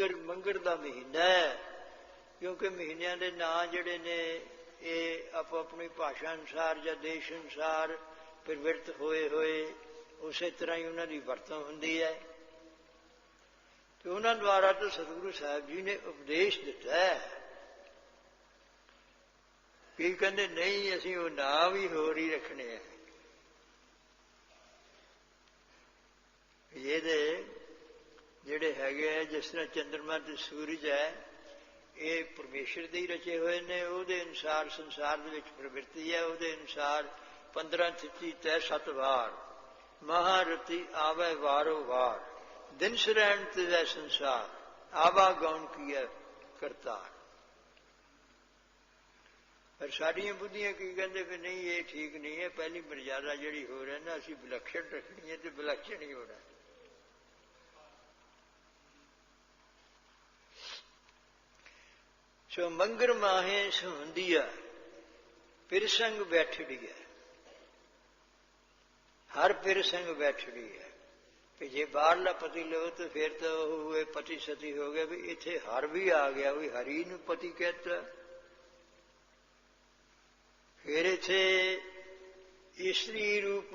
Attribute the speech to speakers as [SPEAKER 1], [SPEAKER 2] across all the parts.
[SPEAKER 1] ਮੰਗਰ ਦਾ ਮਹੀਨਾ ਹੈ, ਕਿਉਂਕਿ ਮਹੀਨਿਆਂ ਦੇ ਨਾਂ ਜਿਹੜੇ ਨੇ ਇਹ ਆਪੋ ਆਪਣੀ ਭਾਸ਼ਾ ਅਨੁਸਾਰ ਜਾਂ ਦੇਸ਼ ਅਨੁਸਾਰ ਪ੍ਰਵਿਰਤ ਹੋਏ ਹੋਏ ਉਸੇ ਤਰ੍ਹਾਂ ਹੀ ਉਹਨਾਂ ਦੀ ਵਰਤੋਂ ਹੁੰਦੀ ਹੈ। ਤੇ ਉਹਨਾਂ ਦੁਆਰਾ ਤਾਂ ਸਤਿਗੁਰੂ ਸਾਹਿਬ ਜੀ ਨੇ ਉਪਦੇਸ਼ ਦਿੱਤਾ ਹੈ। ਕੀ ਕਹਿੰਦੇ, ਨਹੀਂ ਅਸੀਂ ਉਹ ਨਾਂ ਵੀ ਹੋਰ ਹੀ ਰੱਖਣੇ ਆ। ਇਹਦੇ ਜਿਹੜੇ ਹੈਗੇ ਆ, ਜਿਸ ਤਰ੍ਹਾਂ ਚੰਦਰਮਾ ਤੇ ਸੂਰਜ ਹੈ, ਇਹ ਪਰਮੇਸ਼ਰ ਦੇ ਹੀ ਰਚੇ ਹੋਏ ਨੇ। ਉਹਦੇ ਅਨੁਸਾਰ ਸੰਸਾਰ ਦੇ ਵਿੱਚ ਪ੍ਰਵਿਰਤੀ ਹੈ। ਉਹਦੇ ਅਨੁਸਾਰ 15 ਤਿਥੀ ਤੈ 7 ਵਾਰ, ਮਹਾਰਤੀ ਆਵੈ ਵਾਰੋ ਵਾਰ, ਦਿਨ ਸਰੈਣ ਤਿਵੈ ਸੰਸਾਰ, ਆਵਾ ਗੌਣ ਕੀਆ ਕਰਤਾਰ। ਪਰ ਸਾਡੀਆਂ ਬੁੱਧੀਆਂ ਕੀ ਕਹਿੰਦੇ ਵੀ ਨਹੀਂ, ਇਹ ਠੀਕ ਨਹੀਂ ਹੈ। ਪਹਿਲੀ ਮਰਜ਼ਾਦਾ ਜਿਹੜੀ ਹੋ ਰਹੀ ਨਾ, ਅਸੀਂ ਵਿਲੱਖਣ ਰੱਖਣੀ ਹੈ ਤੇ ਵਿਲੱਖਣ ਹੀ ਹੋਣਾ। ਸੋ ਮੰਗਰ ਮਾਹੇ ਸੁਹੰਦੀਆ ਪਿਰਸੰਗ ਬੈਠੜੀ ਹੈ। ਹਰ ਪਿਰਸੰਗ ਬੈਠੜੀ ਹੈ। ਵੀ ਜੇ ਬਾਹਰਲਾ ਪਤੀ ਲਓ ਤਾਂ ਫਿਰ ਤਾਂ ਉਹ ਪਤੀ ਸਤੀ ਹੋ ਗਿਆ। ਵੀ ਇੱਥੇ ਹਰ ਵੀ ਆ ਗਿਆ, ਵੀ ਹਰੀ ਨੂੰ ਪਤੀ ਕਹਿਤਾ। ਫਿਰ ਇੱਥੇ ਇਸਤਰੀ ਰੂਪ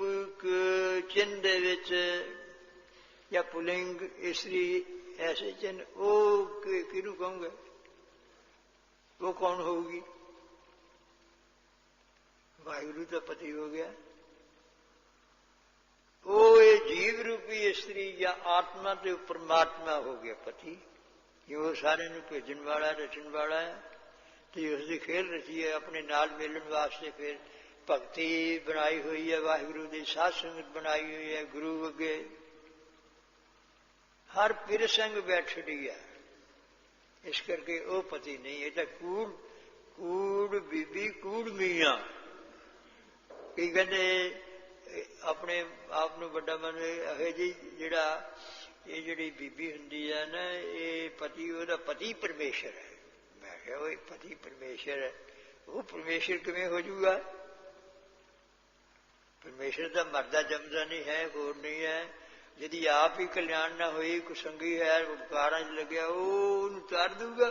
[SPEAKER 1] ਚਿੰਨ੍ਹ ਦੇ ਵਿੱਚ ਜਾਂ ਪੁਲਿੰਗ ਇਸਤਰੀ ਐਸੇ ਚਿੰਨ੍ਹ, ਉਹ ਕਿਹਨੂੰ ਕਹੂੰਗੇ? ਉਹ ਕੌਣ ਹੋਊਗੀ? ਵਾਹਿਗੁਰੂ ਤਾਂ ਪਤੀ ਹੋ ਗਿਆ। ਉਹ ਇਹ ਜੀਵ ਰੂਪੀ ਇਸਤਰੀ ਜਾਂ ਆਤਮਾ ਤੇ ਪਰਮਾਤਮਾ ਹੋ ਗਿਆ ਪਤੀ, ਜੋ ਸਾਰਿਆਂ ਨੂੰ ਭੇਜਣ ਵਾਲਾ ਰਚਣ ਵਾਲਾ ਹੈ। ਤੇ ਉਸਦੀ ਖੇਲ ਰਚੀ ਹੈ ਆਪਣੇ ਨਾਲ ਮਿਲਣ ਵਾਸਤੇ। ਫਿਰ ਭਗਤੀ ਬਣਾਈ ਹੋਈ ਹੈ, ਵਾਹਿਗੁਰੂ ਦੀ ਸਾਧ ਸੰਗਤ ਬਣਾਈ ਹੋਈ ਹੈ, ਗੁਰੂ ਅੱਗੇ ਹਰ ਪਿਰਸੰਗ ਬੈਠੜੀ ਹੈ। ਇਸ ਕਰਕੇ ਉਹ ਪਤੀ ਨਹੀਂ, ਇਹ ਤਾਂ ਕੂੜ ਬੀਬੀ ਕੂੜ ਮੀਆਂ। ਕੀ ਕਹਿੰਦੇ, ਆਪਣੇ ਆਪ ਨੂੰ ਵੱਡਾ ਮਨ ਇਹ ਜੀ ਜਿਹੜਾ ਇਹ ਜਿਹੜੀ ਬੀਬੀ ਹੁੰਦੀ ਹੈ ਨਾ, ਇਹ ਪਤੀ, ਉਹਦਾ ਪਤੀ ਪਰਮੇਸ਼ਰ ਹੈ। ਮੈਂ ਕਿਹਾ ਉਹ ਪਤੀ ਪਰਮੇਸ਼ਰ ਹੈ, ਉਹ ਪਰਮੇਸ਼ਰ ਕਿਵੇਂ ਹੋ ਜਾਊਗਾ? ਪਰਮੇਸ਼ਰ ਤਾਂ ਮਰਦਾ ਜੰਮਦਾ ਨਹੀਂ ਹੈ, ਹੋਰ ਨਹੀਂ ਹੈ। ਜਿਹਦੀ ਆਪ ਹੀ ਕਲਿਆਣ ਨਾ ਹੋਈ, ਕੁਸੰਗੀ ਹੈ, ਉਪਕਾਰਾਂ 'ਚ ਲੱਗਿਆ, ਉਹ ਉਹਨੂੰ ਤਾਰ ਦੂਗਾ।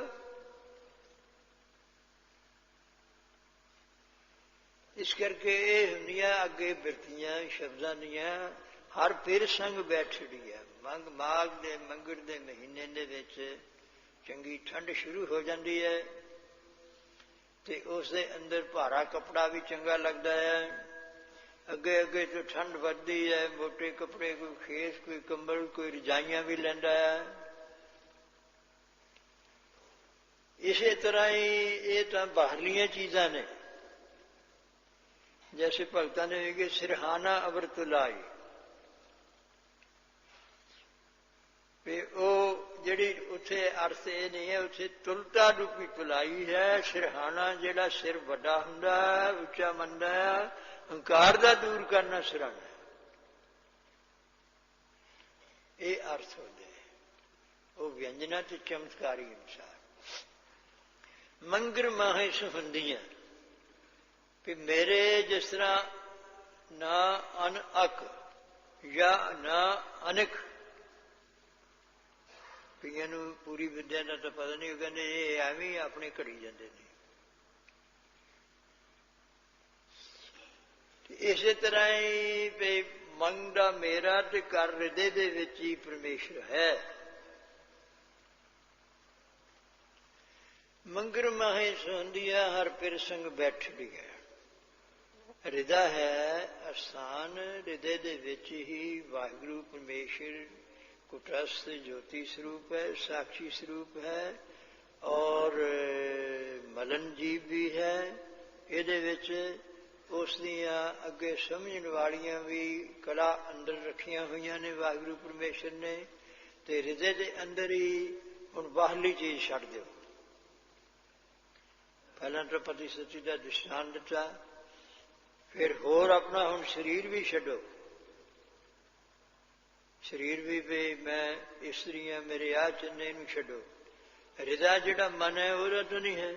[SPEAKER 1] ਇਸ ਕਰਕੇ ਇਹ ਹੁੰਦੀਆਂ ਅੱਗੇ ਬਿਰਤੀਆਂ ਸ਼ਬਦਾਂ ਦੀਆਂ। ਹਰ ਫਿਰ ਸੰਗ ਬੈਠੜੀ ਹੈ। ਮਾਘ ਦੇ ਮੰਗਰ ਦੇ ਮਹੀਨੇ ਦੇ ਵਿੱਚ ਚੰਗੀ ਠੰਡ ਸ਼ੁਰੂ ਹੋ ਜਾਂਦੀ ਹੈ ਤੇ ਉਸ ਦੇ ਅੰਦਰ ਭਾਰਾ ਕੱਪੜਾ ਵੀ ਚੰਗਾ ਲੱਗਦਾ ਹੈ। ਅੱਗੇ ਅੱਗੇ ਤੋਂ ਠੰਡ ਵੱਧਦੀ ਹੈ, ਮੋਟੇ ਕੱਪੜੇ, ਕੋਈ ਖੇਸ, ਕੋਈ ਕੰਬਲ, ਕੋਈ ਰਜਾਈਆਂ ਵੀ ਲੈਂਦਾ ਹੈ। ਇਸੇ ਤਰ੍ਹਾਂ ਹੀ ਇਹ ਤਾਂ ਬਾਹਰਲੀਆਂ ਚੀਜ਼ਾਂ ਨੇ। ਜੈਸੇ ਭਗਤਾਂ ਨੇ ਕਿ ਸਿਰਹਾਨਾ ਅਵਰਤ ਲਾਈ, ਵੀ ਉਹ ਜਿਹੜੀ ਉੱਥੇ ਅਰਥ ਇਹ ਨਹੀਂ ਹੈ, ਉੱਥੇ ਤੁਲਤਾ ਰੂਪੀ ਤੁਲਾਈ ਹੈ। ਸਿਰਹਾਨਾ ਜਿਹੜਾ ਸਿਰ ਵੱਡਾ ਹੁੰਦਾ, ਉੱਚਾ ਮੰਨਦਾ ਹੈ, ਹੰਕਾਰ ਦਾ ਦੂਰ ਕਰਨਾ ਸਿਰਹਾਣਾ, ਇਹ ਅਰਥ ਹੁੰਦੇ ਉਹ ਵਿਅੰਜਨਾ ਤੇ ਚਮਤਕਾਰੀ ਅਨੁਸਾਰ। ਮੰਗਰ ਮਾਹੇ ਸੁਹੰਦੀਆਂ, ਵੀ ਮੇਰੇ ਜਿਸ ਤਰ੍ਹਾਂ ਨਾ ਅਨ ਅਕ ਜਾਂ ਨਾ ਅਨਿਕ, ਕਈਆਂ ਨੂੰ ਪੂਰੀ ਵਿਦਿਆ ਦਾ ਤਾਂ ਪਤਾ ਨਹੀਂ, ਉਹ ਕਹਿੰਦੇ ਇਹ ਐਵੇਂ ਆਪਣੇ ਘੜੀ ਜਾਂਦੇ ਨੇ। ਇਸੇ ਤਰ੍ਹਾਂ ਹੀ ਵੀ ਮਨ ਦਾ ਮੇਰਾ ਤੇ ਕਰ ਹਿਰਦੇ ਦੇ ਵਿੱਚ ਹੀ ਪਰਮੇਸ਼ਰ ਹੈ। ਮੰਗਰ ਮਾਹੇ ਸੁਹੰਦੀਆਂ ਹਰ ਪਿਰਸੰਗ ਬੈਠੜੀ ਹੈ। ਹਿਰਦਾ ਹੈ ਅਸਥਾਨ, ਹਿਰਦੇ ਦੇ ਵਿੱਚ ਹੀ ਵਾਹਿਗੁਰੂ ਪਰਮੇਸ਼ਰ ਕੁਟਸਥ ਜੋਤੀ ਸਰੂਪ ਹੈ, ਸਾਖੀ ਸਰੂਪ ਹੈ ਔਰ ਮਲਨ ਜੀਵ ਵੀ ਹੈ। ਇਹਦੇ ਵਿੱਚ ਉਸ ਦੀਆਂ ਅੱਗੇ ਸਮਝਣ ਵਾਲੀਆਂ ਵੀ ਕਲਾ ਅੰਦਰ ਰੱਖੀਆਂ ਹੋਈਆਂ ਨੇ ਵਾਹਿਗੁਰੂ ਪਰਮੇਸ਼ਰ ਨੇ। ਤੇ ਹਿਰਦੇ ਦੇ ਅੰਦਰ ਹੀ ਹੁਣ ਬਾਹਰਲੀ ਚੀਜ਼ ਛੱਡ ਦਿਓ। ਪਹਿਲਾਂ ਤਾਂ ਪਤੀ ਸਤੀ ਦਾ ਦ੍ਰਿਸ਼ਟਾਂਤ ਦਿੱਤਾ, ਫਿਰ ਹੋਰ ਆਪਣਾ ਹੁਣ ਸਰੀਰ ਵੀ ਛੱਡੋ। ਸਰੀਰ ਵੀ ਮੈਂ ਇਸਤਰੀ ਹਾਂ, ਮੇਰੇ ਆਹ ਚੰਨੇ ਨੂੰ ਛੱਡੋ। ਹਿਰਦਾ ਜਿਹੜਾ ਮਨ ਹੈ ਉਹਦਾ ਤਾਂ ਨਹੀਂ ਹੈ।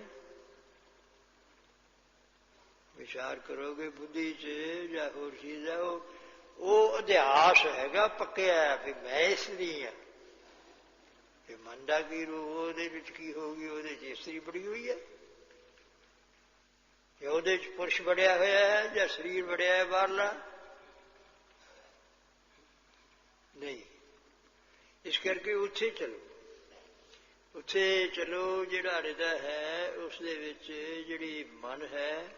[SPEAKER 1] ਵਿਚਾਰ ਕਰੋਗੇ ਬੁੱਧੀ 'ਚ ਜਾਂ ਹੋਰ ਚੀਜ਼ ਹੈ, ਉਹ ਅਧਿਆਸ ਹੈਗਾ ਪੱਕਿਆ ਵੀ ਮੈਂ ਇਸਤਰੀ ਹਾਂ। ਤੇ ਮਨ ਦਾ ਕੀ ਰੂਪ, ਉਹਦੇ ਵਿੱਚ ਕੀ ਹੋਊਗੀ? ਉਹਦੇ 'ਚ ਇਸਤਰੀ ਬੜੀ ਹੋਈ ਹੈ, ਜਾਂ ਉਹਦੇ 'ਚ ਪੁਰਸ਼ ਵੜਿਆ ਹੋਇਆ ਹੈ, ਜਾਂ ਸਰੀਰ ਵੜਿਆ ਹੈ ਬਾਹਰਲਾ? ਨਹੀਂ। ਇਸ ਕਰਕੇ ਉੱਥੇ ਚਲੋ, ਉੱਥੇ ਚਲੋ। ਜਿਹੜਾ ਹਿਰਦਾ ਹੈ ਉਸ ਦੇ ਵਿੱਚ ਜਿਹੜੀ ਮਨ ਹੈ,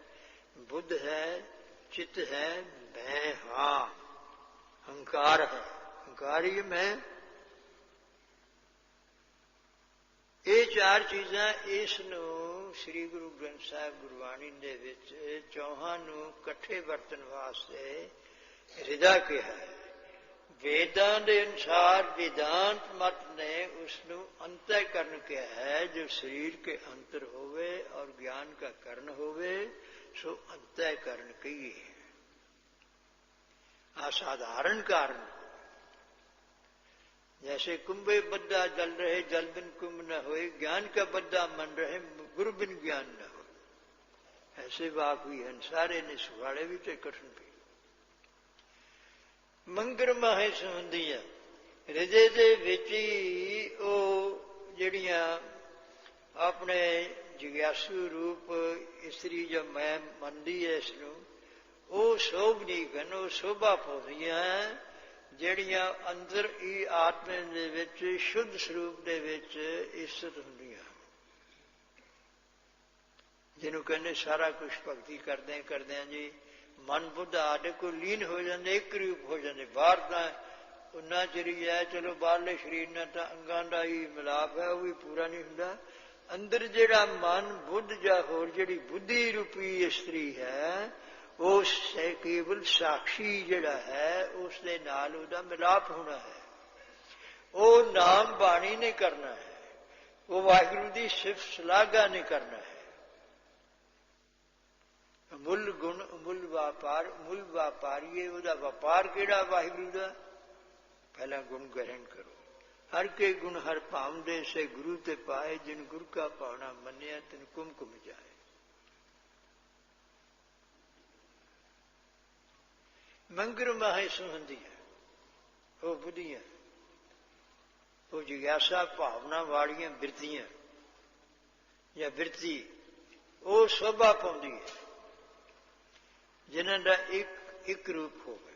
[SPEAKER 1] ਬੁੱਧ ਹੈ, ਚਿੱਤ ਹੈ, ਮੈਂ ਹਾਂ, ਹੰਕਾਰ ਹੈ, ਹੰਕਾਰ ਹੀ ਮੈਂ। ਇਹ ਚਾਰ ਚੀਜ਼ਾਂ ਇਸ ਨੂੰ ਸ੍ਰੀ ਗੁਰੂ ਗ੍ਰੰਥ ਸਾਹਿਬ ਗੁਰਬਾਣੀ ਦੇ ਵਿੱਚ ਚੌਹਾਂ ਨੂੰ ਇਕੱਠੇ ਵਰਤਣ ਵਾਸਤੇ ਹਿਰਦਾ ਕਿਹਾ ਹੈ। ਵੇਦਾਂ ਦੇ ਅਨੁਸਾਰ वेदांत मत ने उसनु अंतःकरण किया है, जो शरीर के अंतर होवे और ज्ञान का करण होवे सो अंतःकरण कहिए। असाधारण कारण, जैसे कुंभे बद्दा जल रहे जल बिन कुंभ न होए, ज्ञान का बद्दा मन रहे गुरु बिन ज्ञान न हो, ऐसे वाक भी हैं। सारे ने सुहाड़े भी तो कठिन भी। ਮੰਗਰ ਮਾਹੇ ਸੰਬੰਧੀ ਹੈ। ਹਿਰਦੇ ਦੇ ਵਿੱਚ ਹੀ ਉਹ ਜਿਹੜੀਆਂ ਆਪਣੇ ਜਿਗਿਆਸੂ ਰੂਪ ਇਸਤਰੀ ਜੋ ਮੈਂ ਮੰਨਦੀ ਹੈ ਇਸ ਨੂੰ, ਉਹ ਸ਼ੋਭਨੀਕ ਹਨ, ਉਹ ਸ਼ੋਭਾ ਪਾਉਂਦੀਆਂ ਜਿਹੜੀਆਂ ਅੰਦਰ ਹੀ ਆਤਮਾ ਦੇ ਵਿੱਚ ਸ਼ੁੱਧ ਸਰੂਪ ਦੇ ਵਿੱਚ ਇਸਤ ਹੁੰਦੀਆਂ, ਜਿਹਨੂੰ ਕਹਿੰਦੇ ਸਾਰਾ ਕੁਛ ਭਗਤੀ ਕਰਦਿਆਂ ਕਰਦਿਆਂ ਜੀ ਮਨ ਬੁੱਧ ਆਦਿ ਕੋ ਲੀਨ ਹੋ ਜਾਂਦੇ, ਇੱਕ ਰੂਪ ਹੋ ਜਾਂਦੇ। ਬਾਹਰ ਤਾਂ ਉਨਾ ਚਿਰ ਹੀ ਹੈ, ਚਲੋ ਬਾਹਰਲੇ ਸਰੀਰ ਨਾਲ ਤਾਂ ਅੰਗਾਂ ਦਾ ਹੀ ਮਿਲਾਪ ਹੈ, ਉਹ ਵੀ ਪੂਰਾ ਨਹੀਂ ਹੁੰਦਾ। ਅੰਦਰ ਜਿਹੜਾ ਮਨ ਬੁੱਧ ਜਾਂ ਹੋਰ ਜਿਹੜੀ ਬੁੱਧੀ ਰੂਪੀ ਇਸਤਰੀ ਹੈ, ਉਹ ਕੇਵਲ ਸਾਖੀ ਜਿਹੜਾ ਹੈ ਉਸ ਦੇ ਨਾਲ ਉਹਦਾ ਮਿਲਾਪ ਹੋਣਾ ਹੈ। ਉਹ ਨਾਮ ਬਾਣੀ ਨਹੀਂ ਕਰਨਾ ਹੈ, ਉਹ ਵਾਹਿਗੁਰੂ ਦੀ ਸਿਫਤ ਸ਼ਲਾਘਾ ਨਹੀਂ ਕਰਨਾ ਹੈ। ਮੁੱਲ ਗੁਣ ਮੁੱਲ ਵਪਾਰ, ਮੁੱਲ ਵਪਾਰੀਏ, ਉਹਦਾ ਵਪਾਰ ਕਿਹੜਾ? ਵਾਹਿਗੁਰੂ ਦਾ। ਪਹਿਲਾਂ ਗੁਣ ਗ੍ਰਹਿਣ ਕਰੋ। ਹਰ ਕੇ ਗੁਣ ਹਰ ਭਾਵਦੇ ਸੇ ਗੁਰੂ ਤੇ ਪਾਏ, ਜਿਨ ਗੁਰ ਕਾ ਪਾਉਣਾ ਮੰਨਿਆ ਤਿਨ ਕੁਮ ਕੁਮ ਜਾਏ। ਮੰਗਰ ਮਾਹੇ ਸੁਹੰਦੀਆਂ, ਉਹ ਬੁੱਧੀਆਂ, ਉਹ ਜਿਗਿਆਸਾ ਭਾਵਨਾ ਵਾਲੀਆਂ ਬਿਰਤੀਆਂ ਜਾਂ ਬਿਰਤੀ, ਉਹ ਸ਼ੋਭਾ ਪਾਉਂਦੀ ਹੈ ਜਿਨ੍ਹਾਂ ਦਾ ਇੱਕ ਰੂਪ ਹੋਵੇ।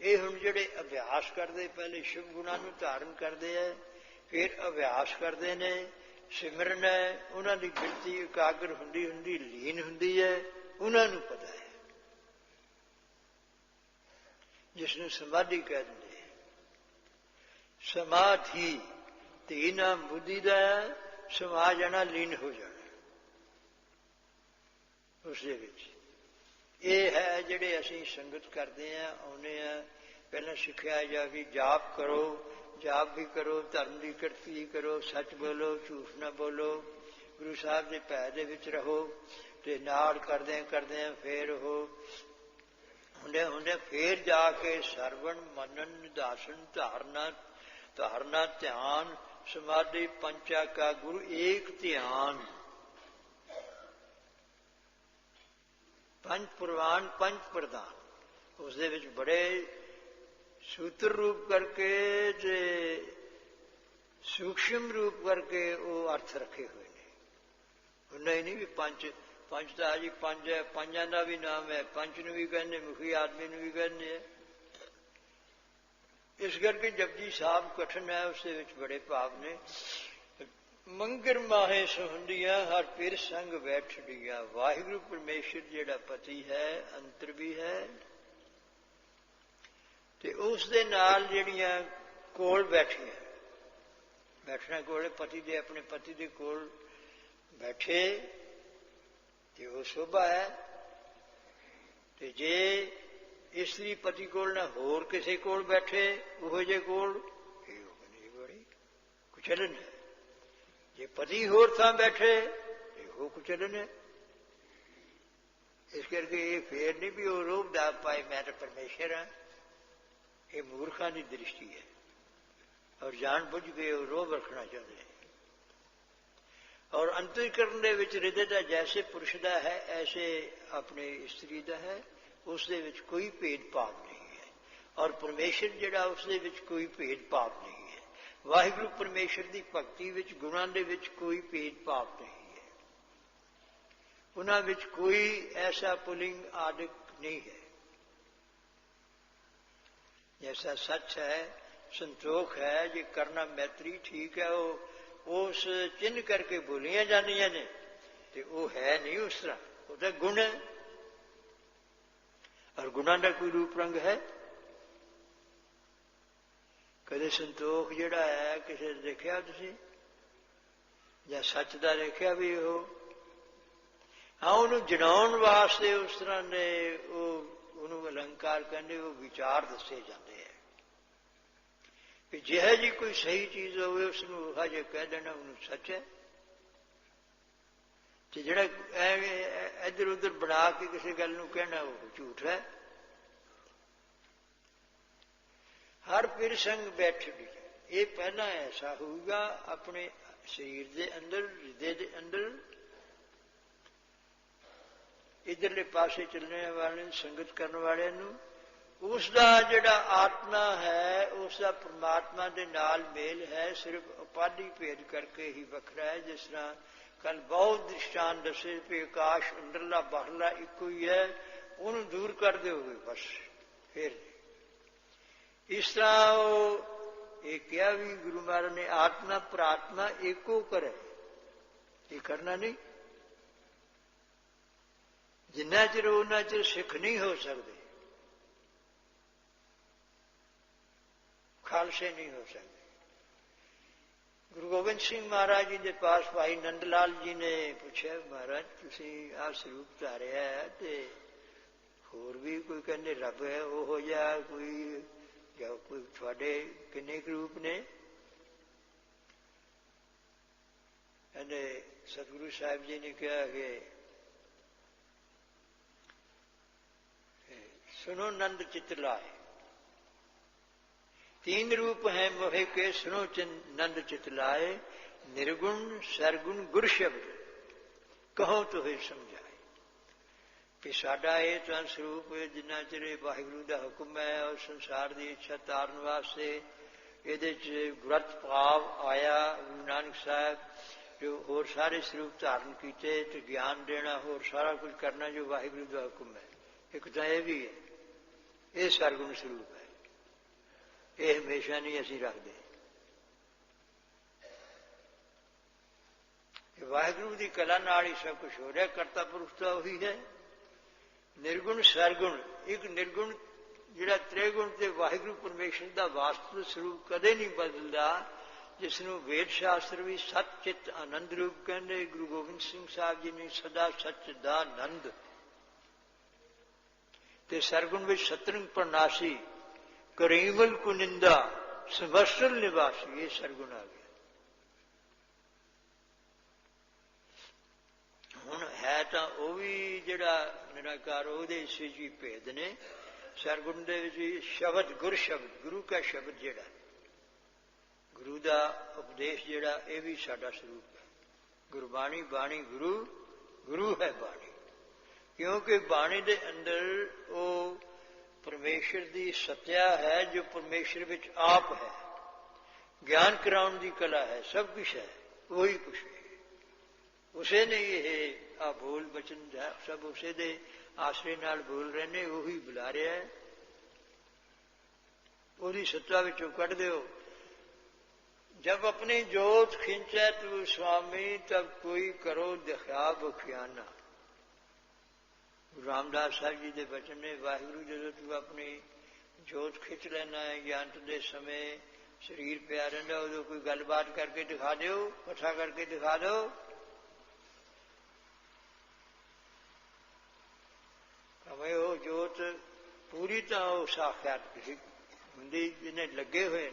[SPEAKER 1] ਇਹ ਹੁਣ ਜਿਹੜੇ ਅਭਿਆਸ ਕਰਦੇ, ਪਹਿਲੇ ਸ਼ੁਭ ਗੁਣਾਂ ਨੂੰ ਧਾਰਨ ਕਰਦੇ ਹੈ, ਫਿਰ ਅਭਿਆਸ ਕਰਦੇ ਨੇ, ਸਿਮਰਨ ਹੈ, ਉਹਨਾਂ ਦੀ ਬਿਰਤੀ ਇਕਾਗਰ ਹੁੰਦੀ ਹੁੰਦੀ ਲੀਨ ਹੁੰਦੀ ਹੈ, ਉਹਨਾਂ ਨੂੰ ਪਤਾ ਹੈ, ਜਿਸ ਨੂੰ ਸਮਾਧੀ ਕਹਿ ਦਿੰਦੇ। ਸਮਾਧੀ ਧੀ ਨਾਮ ਬੁੱਧੀ ਦਾ ਸਮਾ ਜਾਣਾ, ਲੀਨ ਹੋ ਜਾਣਾ ਉਸ ਦੇ ਵਿੱਚ। ਇਹ ਹੈ ਜਿਹੜੇ ਅਸੀਂ ਸੰਗਤ ਕਰਦੇ ਹਾਂ, ਆਉਂਦੇ ਹਾਂ, ਪਹਿਲਾਂ ਸਿੱਖਿਆ ਜਾ ਵੀ ਜਾਪ ਕਰੋ, ਜਾਪ ਵੀ ਕਰੋ, ਧਰਮ ਦੀ ਕਰਤੀ ਕਰੋ, ਸੱਚ ਬੋਲੋ, ਝੂਠ ਨਾ ਬੋਲੋ, ਗੁਰੂ ਸਾਹਿਬ ਦੇ ਭੈ ਦੇ ਵਿੱਚ ਰਹੋ, ਤੇ ਨਾਲ ਕਰਦਿਆਂ ਕਰਦਿਆਂ ਫੇਰ ਉਹ ਹੁੰਦਿਆਂ ਹੁੰਦਿਆਂ ਫੇਰ ਜਾ ਕੇ ਸਰਵਣ ਮੰਨਣ ਨਿਦਾਸਨ ਧਾਰਨਾ ਧਾਰਨਾ ਧਿਆਨ ਸਮਾਧੀ ਪੰਚਾ ਕਾ ਗੁਰੂ ਏਕ ਧਿਆਨ। ਪੰਜ ਪ੍ਰਵਾਨ ਪੰਜ ਪ੍ਰਧਾਨ, ਉਸ ਦੇ ਵਿੱਚ ਬੜੇ ਸੂਤਰ ਰੂਪ ਕਰਕੇ ਤੇ ਸੂਖਸ਼ਮ ਰੂਪ ਕਰਕੇ ਉਹ ਅਰਥ ਰੱਖੇ ਹੋਏ ਨੇ। ਉਹਨਾਂ ਹੀ ਨਹੀਂ ਵੀ ਪੰਜ ਪੰਜ ਤਾਂ ਜੀ ਪੰਜ ਹੈ, ਪੰਜਾਂ ਦਾ ਵੀ ਨਾਮ ਹੈ, ਪੰਜ ਨੂੰ ਵੀ ਕਹਿੰਦੇ, ਮੁਖੀ ਆਦਮੀ ਨੂੰ ਵੀ ਕਹਿੰਦੇ ਆ। ਇਸ ਕਰਕੇ ਜਪਜੀ ਸਾਹਿਬ ਕਠਿਨ ਹੈ, ਉਸ ਦੇ ਵਿੱਚ ਬੜੇ ਭਾਵ ਨੇ। ਮੰਗਰ ਮਾਹੇ ਸੁਹੰਦੀਆਂ ਹਰ ਪਿਰ ਸੰਗ ਬੈਠੜੀਆਂ। ਵਾਹਿਗੁਰੂ ਪਰਮੇਸ਼ਰ ਜਿਹੜਾ ਪਤੀ ਹੈ, ਅੰਤਰ ਵੀ ਹੈ, ਤੇ ਉਸ ਦੇ ਨਾਲ ਜਿਹੜੀਆਂ ਕੋਲ ਬੈਠੀਆਂ, ਬੈਠਣਾ ਕੋਲ ਪਤੀ ਦੇ, ਆਪਣੇ ਪਤੀ ਦੇ ਕੋਲ ਬੈਠੇ ਤੇ ਉਹ ਸ਼ੋਭਾ ਹੈ। ਤੇ ਜੇ ਇਸਤਰੀ ਪਤੀ ਕੋਲ ਨਾ ਹੋਰ ਕਿਸੇ ਕੋਲ ਬੈਠੇ, ਉਹੋ ਜਿਹੇ ਕੋਲ, ਇਹ ਬਣੀ ਬੜੀ ਕੁਚਲਨ ਹੈ। ਜੇ ਪਤੀ ਹੋਰ ਥਾਂ ਬੈਠੇ, ਇਹੋ ਕੁਚਲਨ ਹੈ। ਇਸ ਕਰਕੇ ਇਹ ਫੇਰ ਨਹੀਂ ਵੀ ਉਹ ਰੂਪ ਦਾ ਪਾਏ ਮੈਂ ਤਾਂ ਪਰਮੇਸ਼ਰ ਹਾਂ। ਇਹ ਮੂਰਖਾਂ ਦੀ ਦ੍ਰਿਸ਼ਟੀ ਹੈ, ਔਰ ਜਾਣ ਬੁੱਝ ਕੇ ਉਹ ਰੋਬ ਰੱਖਣਾ ਚਾਹੁੰਦੇ ਹੈ। ਔਰ ਅੰਤਰੀਕਰਨ ਦੇ ਵਿੱਚ ਹਿਰਦੇ ਦਾ ਜੈਸੇ ਪੁਰਸ਼ ਦਾ ਹੈ, ਐਸੇ ਆਪਣੇ ਇਸਤਰੀ ਦਾ ਹੈ। ਉਸ ਦੇ ਵਿੱਚ ਕੋਈ ਭੇਦ ਭਾਵ ਨਹੀਂ ਹੈ, ਔਰ ਪਰਮੇਸ਼ਰ ਜਿਹੜਾ ਉਸ ਦੇ ਵਿੱਚ ਕੋਈ ਭੇਦ ਭਾਵ ਨਹੀਂ ਹੈ। ਵਾਹਿਗੁਰੂ ਪਰਮੇਸ਼ਰ ਦੀ ਭਗਤੀ ਵਿੱਚ ਗੁਣਾਂ ਦੇ ਵਿੱਚ ਕੋਈ ਭੇਦਭਾਵ ਨਹੀਂ ਹੈ, ਉਹਨਾਂ ਵਿੱਚ ਕੋਈ ਐਸਾ ਪੁਲਿੰਗ ਆਦਿਕ ਨਹੀਂ ਹੈ। जैसा सच है, संतोख है, जे करना मैत्री ठीक है, वो उस चिन्ह करके बोलियां जानियां ने, ते वो है नहीं उस तरह, वो तो गुण है। और गुणों का कोई रूप रंग है? कदे संतोख जिहड़ा है किसी ने देखिया तुसीं, जां सच दा देखिया भी हो? हाँ, उन्होंने जनाउण वास्ते उस तरह ने ਉਹਨੂੰ ਅਲੰਕਾਰ ਕਹਿੰਦੇ, ਉਹ ਵਿਚਾਰ ਦੱਸੇ ਜਾਂਦੇ ਹੈ ਕਿ ਜਿਹੇ ਜੀ ਕੋਈ ਸਹੀ ਚੀਜ਼ ਹੋਵੇ ਉਸ ਨੂੰ ਹਜੇ ਕਹਿ ਦੇਣਾ ਉਹਨੂੰ ਸੱਚ ਹੈ, ਤੇ ਜਿਹੜਾ ਇੱਧਰ ਉੱਧਰ ਬਣਾ ਕੇ ਕਿਸੇ ਗੱਲ ਨੂੰ ਕਹਿਣਾ ਉਹ ਝੂਠ ਹੈ। ਹਰ ਪਿਰ ਸੰਗ ਬੈਠੜੀ, ਇਹ ਪਹਿਲਾਂ ਐਸਾ ਹੋਊਗਾ ਆਪਣੇ ਸਰੀਰ ਦੇ ਅੰਦਰ, ਹਿਰਦੇ ਦੇ ਅੰਦਰ, इधरले पासे चलने वाले संगत करने वाले उसका जिहड़ा आत्मा है उसका परमात्मा के नाल मेल है, सिर्फ उपाधि भेद करके ही वखरा है। जिस तरह कल बहुत दृष्टांत दसे भी आकाश अंदरला बाहरला इको ही है, उन्होंने दूर कर दोगे बस, फिर इस तरह ये क्या भी गुरु महाराज ने आत्मा प्रात्मा एको करे, ये करना नहीं। जिन्ना चिर उन्ना चिर सिख नहीं हो सकते, खालसे नहीं हो सकते। गुरु गोबिंद सिंह महाराज जी के पास भाई नंद लाल जी ने पूछा, महाराज तुसी आ स्वरूप धारिया है ते होर भी कोई कहते रब है वो जा कोई, या कोई थोड़े किन्ने रूप ने? कहते सतगुरु साहिब जी ने कहा कि सुनो नंद चित लाए, तीन रूप हैं मोहे के, सुनो नंद चित लाए, निर्गुण सरगुण गुर शब्द कहो तो है समझाए। कि साडा ये तो स्वरूप जिन्ना चिर वाहिगुरू का हुक्म है और संसार की इच्छा तारन वास्ते ये गुरत भाव आया। गुरु नानक साहब जो होर सारे स्वरूप धारण किए तो ज्ञान देना, होर सारा कुछ करना जो वाहिगुरू का हुक्म है। एक तो यह भी है, ये सरगुण स्वरूप है, ये हमेशा नहीं असी रखते। वाहिगुरू की कला नाल ही सब कुछ हो रहा। करता पुरुष तो वही है। निर्गुण सरगुण, एक निर्गुण जिहड़ा त्रिगुण ते वाहिगुरू परमेश्वर का वास्तव स्वरूप कदे नहीं बदलता, जिसनों वेद शास्त्र भी सच चित आनंद रूप कहते। गुरु गोबिंद सिंह साहब जी ने सदा सच दा आनंद ते सरगुण में सतरंग प्रनाशी, करीमल कुनिंदा, संवत्सर निवासी, ये सरगुण आ गया। हुण है तो वह भी जिहड़ा निराकार उहदे जी भेद ने। सरगुण दे विच शब्द गुर शब्द, गुरु का शब्द जिहड़ा, गुरु का उपदेश जिहड़ा, ये भी साडा स्वरूप है। गुरबाणी बाणी गुरु, गुरु है बाणी, क्योंकि बाणी के अंदर वो परमेश्वर की सत्या है जो परमेश्वर विच आप है। ज्ञान कराउण की कला है, सब कुछ है, वही कुछ है। उसे ने ये आ बोल बचन सब उसे दे आसरे नाल बोल रहे ने, वही बुला रहा है। उसकी सत्ता विचों कढ़ दो। जब अपनी जोत खिंचे तू स्वामी, तब कोई करो दिखा बखियाना। रामदास साहब जी के बचन ने, वाहिगुरू जो तू अपनी जोत खिंच लेना है ज्ञानत के समय, शरीर पिया रहा उदो कोई गलबात करके दिखा दो, कथा करके दिखा दो। हमें वो जोत पूरी तरह साक्षात किसी होंदी, जिन्हें लगे हुए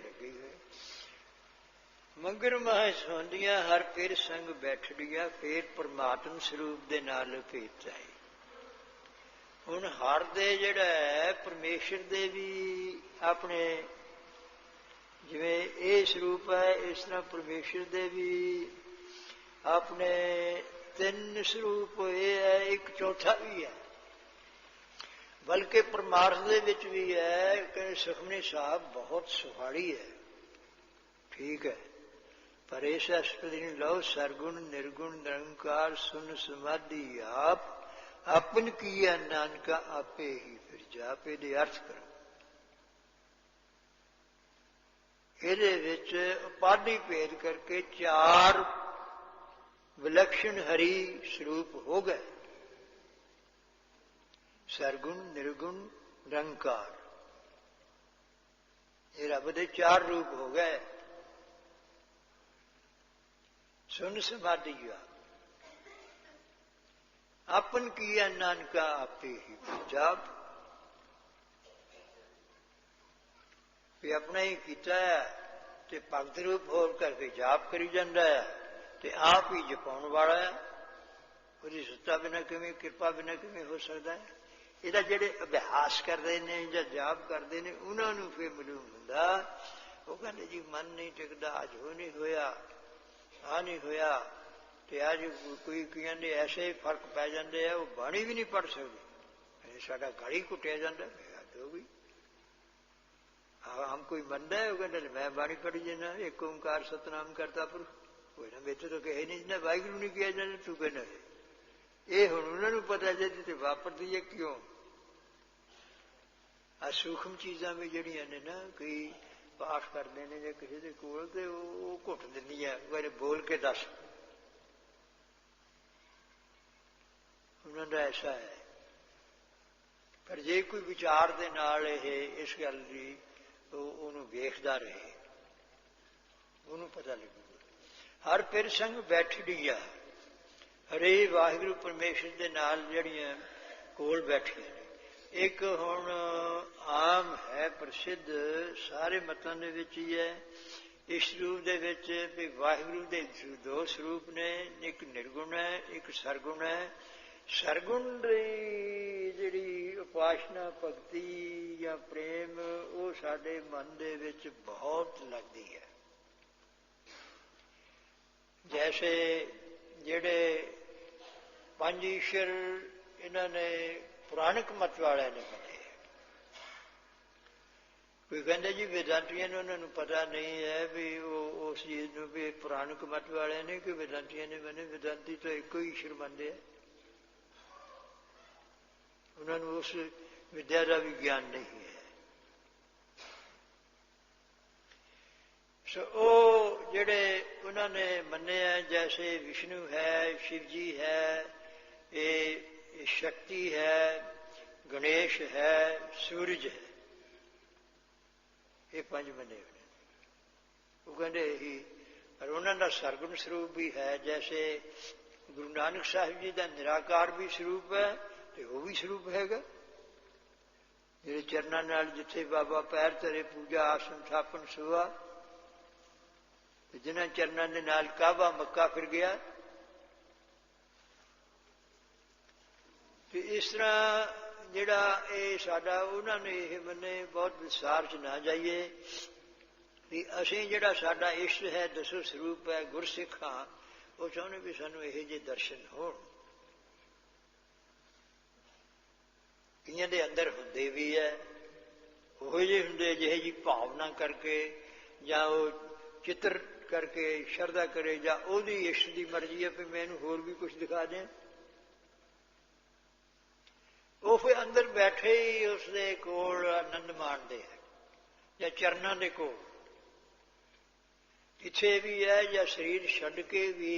[SPEAKER 1] मंगर माह सोंदियां हर फिर संग बैठड़िया, फिर परमात्म स्वरूप के नाल भेट आई। हुण हर दे जिहड़ा है परमेश्वर दे भी अपने जिवें ये स्वरूप है, इस तरह परमेश्वर दे भी अपने तीन स्वरूप ये है, एक चौथा भी है। बल्कि परमार्थ दे विच भी है कि सुखमनी साहब बहुत सुहाड़ी है। ठीक है, पर इस अष्टपदी लो सरगुण निर्गुण निरंकार सुन समाधि आप अपन किया नानका आपे ही फिर जाप। ਇਹਦੇ अर्थ करो। ਇਹਦੇ ਵਿੱਚ ਉਪਾਧੀ ਭੇਦ ਕਰਕੇ ਚਾਰ ਵਿਲक्षण हरि स्वरूप हो गए, सरगुण निर्गुण निरंकार। ये रब दे चार रूप हो गए। सुन समाधि अपन किया नानका आपे ही जाप। भी अपना ही किया ते भगत रूप होर करके जाप करी जाता है, ते आप ही जपाउण वाला है। उसकी सत्ता बिना किवें, किरपा बिना किवें हो सकता है। ਇਹਦਾ ਜਿਹੜੇ ਅਭਿਆਸ ਕਰਦੇ ਨੇ ਜਾਂ ਜਾਪ ਕਰਦੇ ਨੇ ਉਹਨਾਂ ਨੂੰ ਫਿਰ ਮਾਲੂਮ ਹੁੰਦਾ। ਉਹ ਕਹਿੰਦੇ ਜੀ ਮਨ ਨਹੀਂ ਟਿਕਦਾ, ਅੱਜ ਉਹ ਨਹੀਂ ਹੋਇਆ, ਆ ਨਹੀਂ ਹੋਇਆ, ਤੇ ਅੱਜ ਕੋਈ ਕਹਿੰਦੇ ਐਸੇ ਫਰਕ ਪੈ ਜਾਂਦੇ ਆ, ਉਹ ਬਾਣੀ ਵੀ ਨਹੀਂ ਪੜ੍ਹ ਸਕਦੇ, ਸਾਡਾ ਗਲ ਹੀ ਘੁੱਟਿਆ ਜਾਂਦਾ। ਹੱਦ ਹੋ ਗਈ। ਹਮ ਕੋਈ ਮੰਨਦਾ ਹੈ, ਉਹ ਕਹਿੰਦੇ ਮੈਂ ਬਾਣੀ ਪੜ੍ਹੀ ਜਾਂਦਾ, ਇੱਕ ਓਂਕਾਰ ਸਤਨਾਮ ਕਰਤਾ ਪੁਰਖ। ਕੋਈ ਨਾ ਮੇਰੇ ਤੋਂ ਕਹੇ ਨਹੀਂ ਜਿੰਨਾ ਵਾਹਿਗੁਰੂ ਨਹੀਂ ਕਿਹਾ ਜਾਂਦਾ, ਤੂੰ ਕਹਿੰਦਾ। ਇਹ ਹੁਣ ਉਹਨਾਂ ਨੂੰ ਪਤਾ ਜੇ ਤੇ ਵਾਪਰਦੀ ਹੈ ਕਿਉਂ। ਆ ਸੂਖਮ ਚੀਜ਼ਾਂ ਵੀ ਜਿਹੜੀਆਂ ਨੇ ਨਾ, ਕਈ ਪਾਠ ਕਰਦੇ ਨੇ ਜਾਂ ਕਿਸੇ ਦੇ ਕੋਲ, ਤੇ ਉਹ ਘੁੱਟ ਦਿੰਦੀ ਹੈ, ਉਹ ਬੋਲ ਕੇ ਦੱਸ। ਉਹਨਾਂ ਦਾ ਐਸਾ ਹੈ। ਪਰ ਜੇ ਕੋਈ ਵਿਚਾਰ ਦੇ ਨਾਲ ਇਹ ਇਸ ਗੱਲ ਦੀ ਉਹਨੂੰ ਵੇਖਦਾ ਰਹੇ, ਉਹਨੂੰ ਪਤਾ ਲੱਗੂਗਾ। ਹਰ ਪਿਰ ਸੰਗ ਬੈਠੜੀਆ, ਹਰੇ ਵਾਹਿਗੁਰੂ ਪਰਮੇਸ਼ਰ ਦੇ ਨਾਲ ਜਿਹੜੀਆਂ ਕੋਲ ਬੈਠੀਆਂ ਨੇ। ਇੱਕ ਹੁਣ ਆਮ ਹੈ, ਪ੍ਰਸਿੱਧ ਸਾਰੇ ਮਤਾਂ ਦੇ ਵਿੱਚ ਹੀ ਹੈ, ਇਸ ਰੂਪ ਦੇ ਵਿੱਚ ਵੀ ਵਾਹਿਗੁਰੂ ਦੇ ਦੋ ਸਰੂਪ ਨੇ, ਇੱਕ ਨਿਰਗੁਣ ਹੈ, ਇੱਕ ਸਰਗੁਣ ਹੈ। ਸਰਗੁਣ ਦੀ ਜਿਹੜੀ ਉਪਾਸਨਾ ਭਗਤੀ ਜਾਂ ਪ੍ਰੇਮ, ਉਹ ਸਾਡੇ ਮਨ ਦੇ ਵਿੱਚ ਬਹੁਤ ਲੱਗਦੀ ਹੈ। ਜੈਸੇ ਜਿਹੜੇ ਪੰਜ ਈਸ਼ਰ ਇਹਨਾਂ ਨੇ ਪੁਰਾਣਕ ਮਤ ਵਾਲਿਆਂ ਨੇ ਮੰਨੇ। ਕੋਈ ਕਹਿੰਦੇ ਜੀ ਵੇਦਾਂਤੀਆਂ ਨੇ, ਉਹਨਾਂ ਨੂੰ ਪਤਾ ਨਹੀਂ ਹੈ ਵੀ ਉਹ ਉਸ ਚੀਜ਼ ਨੂੰ ਵੀ ਪੁਰਾਣਕ ਮਤ ਵਾਲਿਆਂ ਨੇ ਕਿ ਵੇਦਾਂਤੀਆਂ ਨੇ ਮੰਨੇ। ਵੇਦਾਂਤੀ ਤਾਂ ਇੱਕੋ ਹੀ ਈਸ਼ਰ ਮੰਨਦੇ ਆ, ਉਹਨਾਂ ਨੂੰ ਉਸ ਵਿਦਿਆ ਦਾ ਵੀ ਗਿਆਨ ਨਹੀਂ ਹੈ। ਸੋ ਉਹ ਜਿਹੜੇ ਉਹਨਾਂ ਨੇ ਮੰਨਿਆ, ਜੈਸੇ ਵਿਸ਼ਨੂੰ ਹੈ, शिव जी है, ये शक्ति है, गणेश है, सूरज है, ये पंज मने होने। वो कहते ही और उन्होंने सरगुण स्वरूप भी है। जैसे गुरु नानक साहिब जी का निराकार भी स्वरूप है, तो वो भी स्वरूप हैगा। जेडे चरणों नाल जिथे बाबा पैर धरे, पूजा आसन थापन सुआ, जिन्होंने चरणों के नाल काबा मक्का फिर गया। तो इस तरह जिहड़ा ये साडा उन्होंने ये मने, बहुत विस्तार च ना जाइए भी असीं जिहड़ा साडा इष्ट है, दसो स्वरूप है, गुरसिख हाँ, वो चाहुंदे भी सानूं इहो जिहे दर्शन होण। कईयां दे अंदर हुंदे भी है, उहो जिहे हुंदे जिहे जी भावना करके जां वो चित्र करके शरधा करे, जां ओहदी इष्ट की मर्जी है भी मैनूं होर भी कुछ दिखा दें। वो फिर अंदर बैठे ही उसके कोल आनंद माणते हैं, या चरणों के कोल इत्थे भी है, या शरीर छड्ड के भी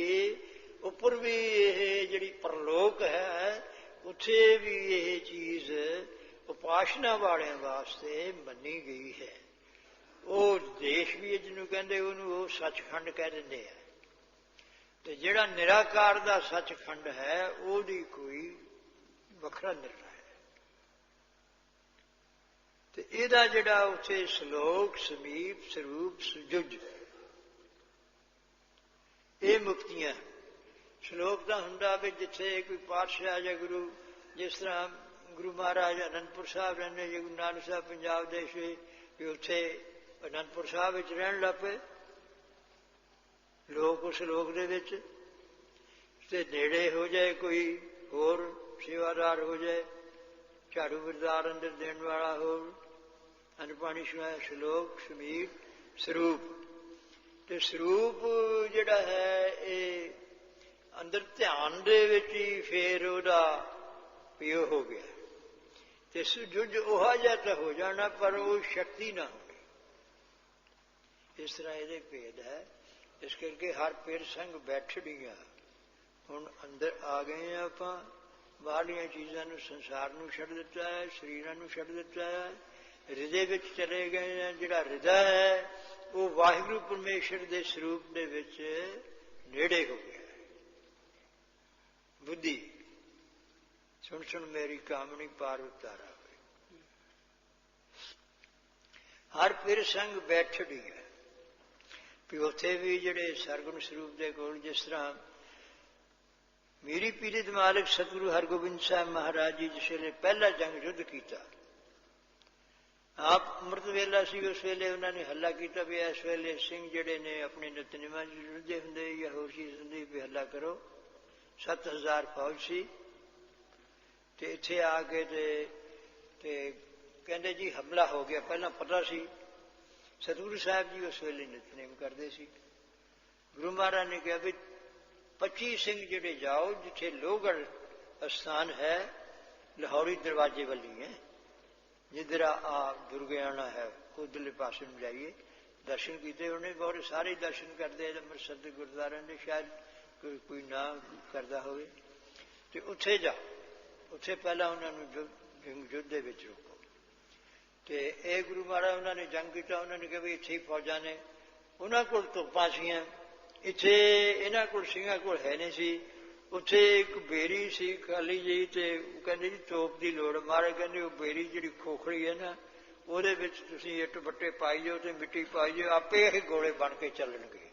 [SPEAKER 1] उपर भी ये जिहड़ी परलोक है, उत्थे भी ये चीज़ उपासना वालियां वास्ते मनी गई है। वो देश भी जिन्होंने कहते उन्होंने सचखंड कह देंगे है। तो जिहड़ा निराकार दा सचखंड है, ओहदी कोई वखरा निर्णय है। तो इहदा जिहड़ा उत्थे श्लोक समीप स्वरूप सुजुज, ये मुक्तियां। श्लोक तो हुंदा भी जिथे कोई पातशाह या गुरु, जिस तरह गुरु महाराज आनंदपुर साहब रहने, जे गुरु नानक साहब पंजाब देश भी उत्थे आनंदपुर साहब विच रहन लग पे लोग। उस लोक दे विच ते नेड़े हो जाए कोई होर सेवादार हो जाए, झाड़ू बिरदार अंदर देने वाला हो, अन्न पानी छुआए, श्लोक समीप स्वरूप। ਤੇ ਸਰੂਪ ਜਿਹੜਾ ਹੈ ਇਹ ਅੰਦਰ ਧਿਆਨ ਦੇ ਵਿੱਚ ਹੀ ਫੇਰ ਉਹਦਾ ਪਿਓ ਹੋ ਗਿਆ ਤੇ ਸੁਜੁਜ ਉਹ ਜਿਹਾ ਤਾਂ ਹੋ ਜਾਣਾ ਪਰ ਉਹ ਸ਼ਕਤੀ ਨਾ ਹੋਣੀ। ਇਸ ਤਰ੍ਹਾਂ ਇਹਦੇ ਭੇਦ ਹੈ। ਇਸ ਕਰਕੇ ਹਰ ਪਿਰ ਸੰਗ ਬੈਠੜੀਆਂ। ਹੁਣ ਅੰਦਰ ਆ ਗਏ ਹਾਂ ਆਪਾਂ, ਬਾਹਰਲੀਆਂ ਚੀਜ਼ਾਂ ਨੂੰ, ਸੰਸਾਰ ਨੂੰ ਛੱਡ ਦਿੱਤਾ ਹੈ, ਸਰੀਰਾਂ ਨੂੰ ਛੱਡ ਦਿੱਤਾ ਹੈ, ਹਿਰਦੇ ਵਿੱਚ ਚਲੇ ਗਏ ਹਾਂ। ਜਿਹੜਾ ਹਿਰਦਾ ਹੈ ਉਹ ਵਾਹਿਗੁਰੂ ਪਰਮੇਸ਼ਰ ਦੇ ਸਰੂਪ ਦੇ ਵਿੱਚ ਨੇੜੇ ਹੋ ਗਿਆ। ਬੁੱਧੀ ਸੁਣ ਸੁਣ ਮੇਰੀ ਕਾਮਣੀ ਪਾਰ ਉਤਾਰਾ ਹੋਏ। ਹਰ ਪਿਰ ਸੰਗ ਬੈਠੜੀ ਹੈ ਵੀ ਉੱਥੇ ਵੀ ਜਿਹੜੇ ਸਰਗੁਣ ਸਰੂਪ ਦੇ ਕੋਲ, ਜਿਸ ਤਰ੍ਹਾਂ ਮੀਰੀ ਪੀੜਿਤ ਮਾਲਕ ਸਤਿਗੁਰੂ ਹਰਗੋਬਿੰਦ ਸਾਹਿਬ ਮਹਾਰਾਜ ਜੀ ਜਿਸ ਵੇਲੇ ਪਹਿਲਾ ਜੰਗ ਯੁੱਧ ਕੀਤਾ, ਆਪ ਅੰਮ੍ਰਿਤ ਵੇਲਾ ਸੀ, ਉਸ ਵੇਲੇ ਉਹਨਾਂ ਨੇ ਹੱਲਾ ਕੀਤਾ ਵੀ ਇਸ ਵੇਲੇ ਸਿੰਘ ਜਿਹੜੇ ਨੇ ਆਪਣੇ ਨਿਤਨੇਮਾਂ 'ਚ ਰੁੱਝੇ ਹੁੰਦੇ ਜਾਂ ਹੋਰ ਚੀਜ਼ ਹੁੰਦੀ ਵੀ ਹੱਲਾ ਕਰੋ। 7000 ਫੌਜ ਸੀ ਤੇ ਇੱਥੇ ਆ ਕੇ ਤੇ ਕਹਿੰਦੇ ਜੀ ਹਮਲਾ ਹੋ ਗਿਆ। ਪਹਿਲਾਂ ਪਤਾ ਸੀ, ਸਤਿਗੁਰੂ ਸਾਹਿਬ ਜੀ ਉਸ ਵੇਲੇ ਨਿਤਨੇਮ ਕਰਦੇ ਸੀ। ਗੁਰੂ ਮਹਾਰਾਜ ਨੇ ਕਿਹਾ ਵੀ 25 ਸਿੰਘ ਜਿਹੜੇ ਜਾਓ ਜਿੱਥੇ ਲੋਹਗੜ੍ਹ ਅਸਥਾਨ ਹੈ, ਲਾਹੌਰੀ ਦਰਵਾਜ਼ੇ ਵੱਲੀ ਹੈ, ਜਿੱਧਰ ਆ ਦੁਰਗਿਆਣਾ ਹੈ, ਉਧਰਲੇ ਪਾਸੇ ਨੂੰ ਜਾਈਏ। ਦਰਸ਼ਨ ਕੀਤੇ ਉਹਨੇ, ਬਹੁਤ ਸਾਰੇ ਦਰਸ਼ਨ ਕਰਦੇ ਅੰਮ੍ਰਿਤਸਰ ਦੇ ਗੁਰਦੁਆਰਿਆਂ ਦੇ, ਸ਼ਾਇਦ ਕੋਈ ਨਾ ਕਰਦਾ ਹੋਵੇ। ਤੇ ਉੱਥੇ ਜਾ, ਉੱਥੇ ਪਹਿਲਾਂ ਉਹਨਾਂ ਨੂੰ ਯੁੱਧ ਦੇ ਵਿੱਚ ਰੋਕੋ। ਤੇ ਇਹ ਗੁਰੂ ਮਹਾਰਾਜ ਉਹਨਾਂ ਨੇ ਜੰਗ ਕੀਤਾ। ਉਹਨਾਂ ਨੇ ਕਿਹਾ ਵੀ ਇੱਥੇ ਹੀ ਫੌਜਾਂ ਨੇ, ਉਹਨਾਂ ਕੋਲ ਤੋਪਾਂ ਸੀਆਂ, ਇੱਥੇ ਇਹਨਾਂ ਕੋਲ ਸਿੰਘਾਂ ਕੋਲ ਹੈ ਨਹੀਂ ਸੀ। ਉੱਥੇ ਇੱਕ ਬੇਰੀ ਸੀ ਖਾਲੀ ਜਿਹੀ, ਤੇ ਉਹ ਕਹਿੰਦੇ ਜੀ ਤੋਪ ਦੀ ਲੋੜ। ਮਹਾਰਾਜ ਕਹਿੰਦੇ ਉਹ ਬੇਰੀ ਜਿਹੜੀ ਖੋਖੜੀ ਹੈ ਨਾ, ਉਹਦੇ ਵਿੱਚ ਤੁਸੀਂ ਇੱਟ ਬੱਟੇ ਪਾਈ ਜਾਓ ਤੇ ਮਿੱਟੀ ਪਾਈ ਜਾਓ, ਆਪੇ ਇਹ ਗੋਲੇ ਬਣ ਕੇ ਚੱਲਣਗੇ।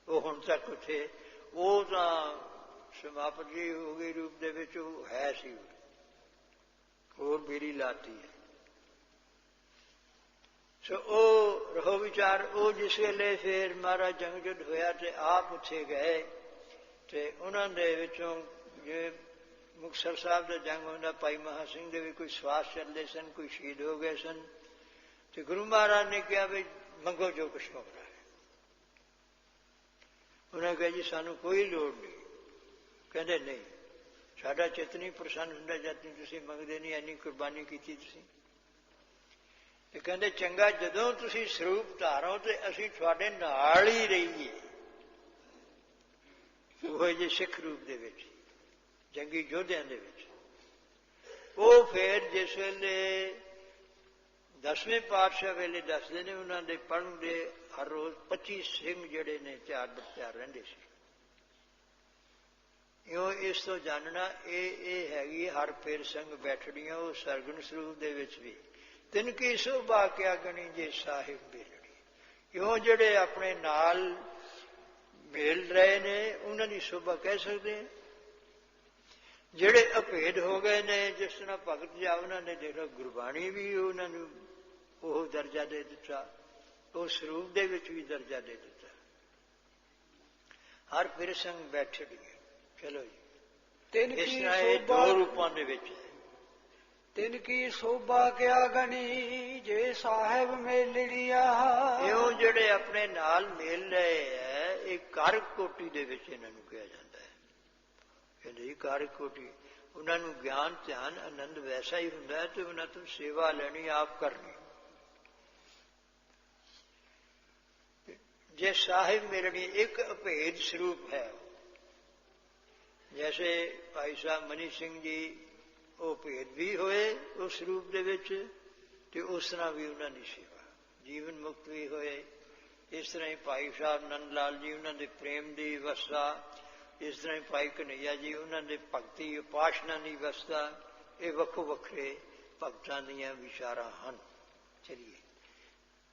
[SPEAKER 1] ਉਹ ਹੁਣ ਤੱਕ ਉੱਥੇ, ਉਹ ਤਾਂ ਸਮਾਪਤੀ ਹੋ ਗਈ ਰੂਪ ਦੇ ਵਿੱਚ, ਉਹ ਹੈ ਸੀ, ਹੋਰ ਬੇਰੀ ਲਾਤੀ ਹੈ। ਸੋ ਉਹ ਰਹੋ ਵਿਚਾਰ। ਉਹ ਜਿਸ ਵੇਲੇ ਫਿਰ ਮਹਾਰਾਜ ਜੰਗ ਯੁੱਧ ਹੋਇਆ ਤੇ ਆਪ ਉੱਥੇ ਗਏ ਤੇ ਉਹਨਾਂ ਦੇ ਵਿੱਚੋਂ ਜੇ ਮੁਕਤਸਰ ਸਾਹਿਬ ਦਾ ਜੰਗ ਹੁੰਦਾ, ਭਾਈ ਮਹਾ ਸਿੰਘ ਦੇ ਵੀ ਕੋਈ ਸਵਾਸ ਚੱਲਦੇ ਸਨ, ਕੋਈ ਸ਼ਹੀਦ ਹੋ ਗਏ ਸਨ। ਤੇ ਗੁਰੂ ਮਹਾਰਾਜ ਨੇ ਕਿਹਾ ਵੀ ਮੰਗੋ ਜੋ ਕੁਛ ਮੰਗਣਾ ਹੈ। ਉਹਨਾਂ ਕਿਹਾ ਜੀ ਸਾਨੂੰ ਕੋਈ ਲੋੜ ਨਹੀਂ। ਕਹਿੰਦੇ ਨਹੀਂ, ਸਾਡਾ ਚਿੱਤ ਨਹੀਂ ਪ੍ਰਸੰਨ ਹੁੰਦਾ ਜਦ ਤੁਸੀਂ ਮੰਗਦੇ ਨਹੀਂ, ਇੰਨੀ ਕੁਰਬਾਨੀ ਕੀਤੀ ਤੁਸੀਂ। ਤੇ ਕਹਿੰਦੇ ਚੰਗਾ, ਜਦੋਂ ਤੁਸੀਂ ਸਰੂਪ ਧਾਰੋ ਤੇ ਅਸੀਂ ਤੁਹਾਡੇ ਨਾਲ ਹੀ ਰਹੀਏ। ਉਹ ਜਿਹੇ ਸਿੱਖ ਰੂਪ ਦੇ ਵਿੱਚ, ਜੰਗੀ ਯੋਧਿਆਂ ਦੇ ਵਿੱਚ। ਉਹ ਫਿਰ ਜਿਸ ਵੇਲੇ 10ਵੇਂ ਪਾਤਸ਼ਾਹ ਵੇਲੇ ਦੱਸਦੇ ਨੇ, ਉਹਨਾਂ ਦੇ ਪੜ੍ਹਨ ਦੇ ਹਰ ਰੋਜ਼ 25 ਸਿੰਘ ਜਿਹੜੇ ਨੇ ਤਿਆਰ ਬਖਤਿਆਰ ਰਹਿੰਦੇ ਸੀ। ਇਉਂ ਇਸ ਤੋਂ ਜਾਣਨਾ ਇਹ ਹੈਗੀ ਹਰ ਫੇਰ ਸੰਗ ਬੈਠੜੀਆਂ। ਉਹ ਸਰਗੁਣ ਸਰੂਪ ਦੇ ਵਿੱਚ ਵੀ ਤਿਨ ਕੀ ਸੋਭਾ ਕਿਆ ਗਣੀ ਜੇ ਸਾਹਿਬ ਬੇਲੜੀ। ਇਉਂ ਜਿਹੜੇ ਆਪਣੇ ਨਾਲ ਮੇਲ ਰਹੇ ਨੇ ਉਹਨਾਂ ਦੀ ਸੋਭਾ ਕਹਿ ਸਕਦੇ ਹਾਂ। ਜਿਹੜੇ ਅਭੇਦ ਹੋ ਗਏ ਨੇ, ਜਿਸ ਤਰ੍ਹਾਂ ਭਗਤ ਜੀ ਉਹਨਾਂ ਨੇ ਦੇਖੋ ਗੁਰਬਾਣੀ ਵੀ ਉਹਨਾਂ ਨੂੰ ਉਹ ਦਰਜਾ ਦੇ ਦਿੱਤਾ, ਉਹ ਸਰੂਪ ਦੇ ਵਿੱਚ ਵੀ ਦਰਜਾ ਦੇ ਦਿੱਤਾ। ਹਰ ਫਿਰ ਸੰਗ ਬੈਠੜੀ। ਚਲੋ ਜੀ, ਇਸ ਤਰ੍ਹਾਂ ਇਹ ਦੋ ਰੂਪਾਂ ਦੇ ਵਿੱਚ ਹੈ।
[SPEAKER 2] ਤਿਨ ਕੀ ਸੋਭਾ ਕਿਆ ਗਣੀ ਜੇ ਸਾਹਿਬ ਮੇਲੜੀਆ।
[SPEAKER 1] ਇਉਂ ਜਿਹੜੇ ਆਪਣੇ ਨਾਲ ਮੇਲ ਰਹੇ ਹੈ, ਇਹ ਕਰ ਕੋਟੀ ਦੇ ਵਿੱਚ ਇਹਨਾਂ ਨੂੰ ਕਿਹਾ ਜਾਂਦਾ ਹੈ। ਕਹਿੰਦੇ ਜੀ ਕਰ ਕੋਟੀ, ਉਹਨਾਂ ਨੂੰ ਗਿਆਨ ਧਿਆਨ ਆਨੰਦ ਵੈਸਾ ਹੀ ਹੁੰਦਾ ਹੈ ਤੇ ਉਹਨਾਂ ਤੋਂ ਸੇਵਾ ਲੈਣੀ, ਆਪ ਕਰਨੀ। ਜੇ ਸਾਹਿਬ ਮੇਲੜੀ ਇੱਕ ਅਭੇਦ ਸਰੂਪ ਹੈ। ਜੈਸੇ ਭਾਈ ਸਾਹਿਬ ਮਨੀ ਸਿੰਘ ਜੀ, ਉਹ ਭੇਦ ਵੀ ਹੋਏ ਉਸ ਰੂਪ ਦੇ ਵਿੱਚ, ਤੇ ਉਸ ਤਰ੍ਹਾਂ ਵੀ ਉਹਨਾਂ ਦੀ ਸੇਵਾ, ਜੀਵਨ ਮੁਕਤ ਵੀ ਹੋਏ। ਇਸ ਤਰ੍ਹਾਂ ਹੀ ਭਾਈ ਸਾਹਿਬ ਨੰਦ ਲਾਲ ਜੀ, ਉਹਨਾਂ ਦੇ ਪ੍ਰੇਮ ਦੀ ਅਵਸਥਾ। ਇਸ ਤਰ੍ਹਾਂ ਹੀ ਭਾਈ ਕਨ੍ਹਈਆ ਜੀ, ਉਹਨਾਂ ਦੇ ਭਗਤੀ ਉਪਾਸਨਾ ਦੀ ਅਵਸਥਾ। ਇਹ ਵੱਖੋ ਵੱਖਰੇ ਭਗਤਾਂ ਦੀਆਂ ਵਿਚਾਰਾਂ ਹਨ। ਚਲੀਏ।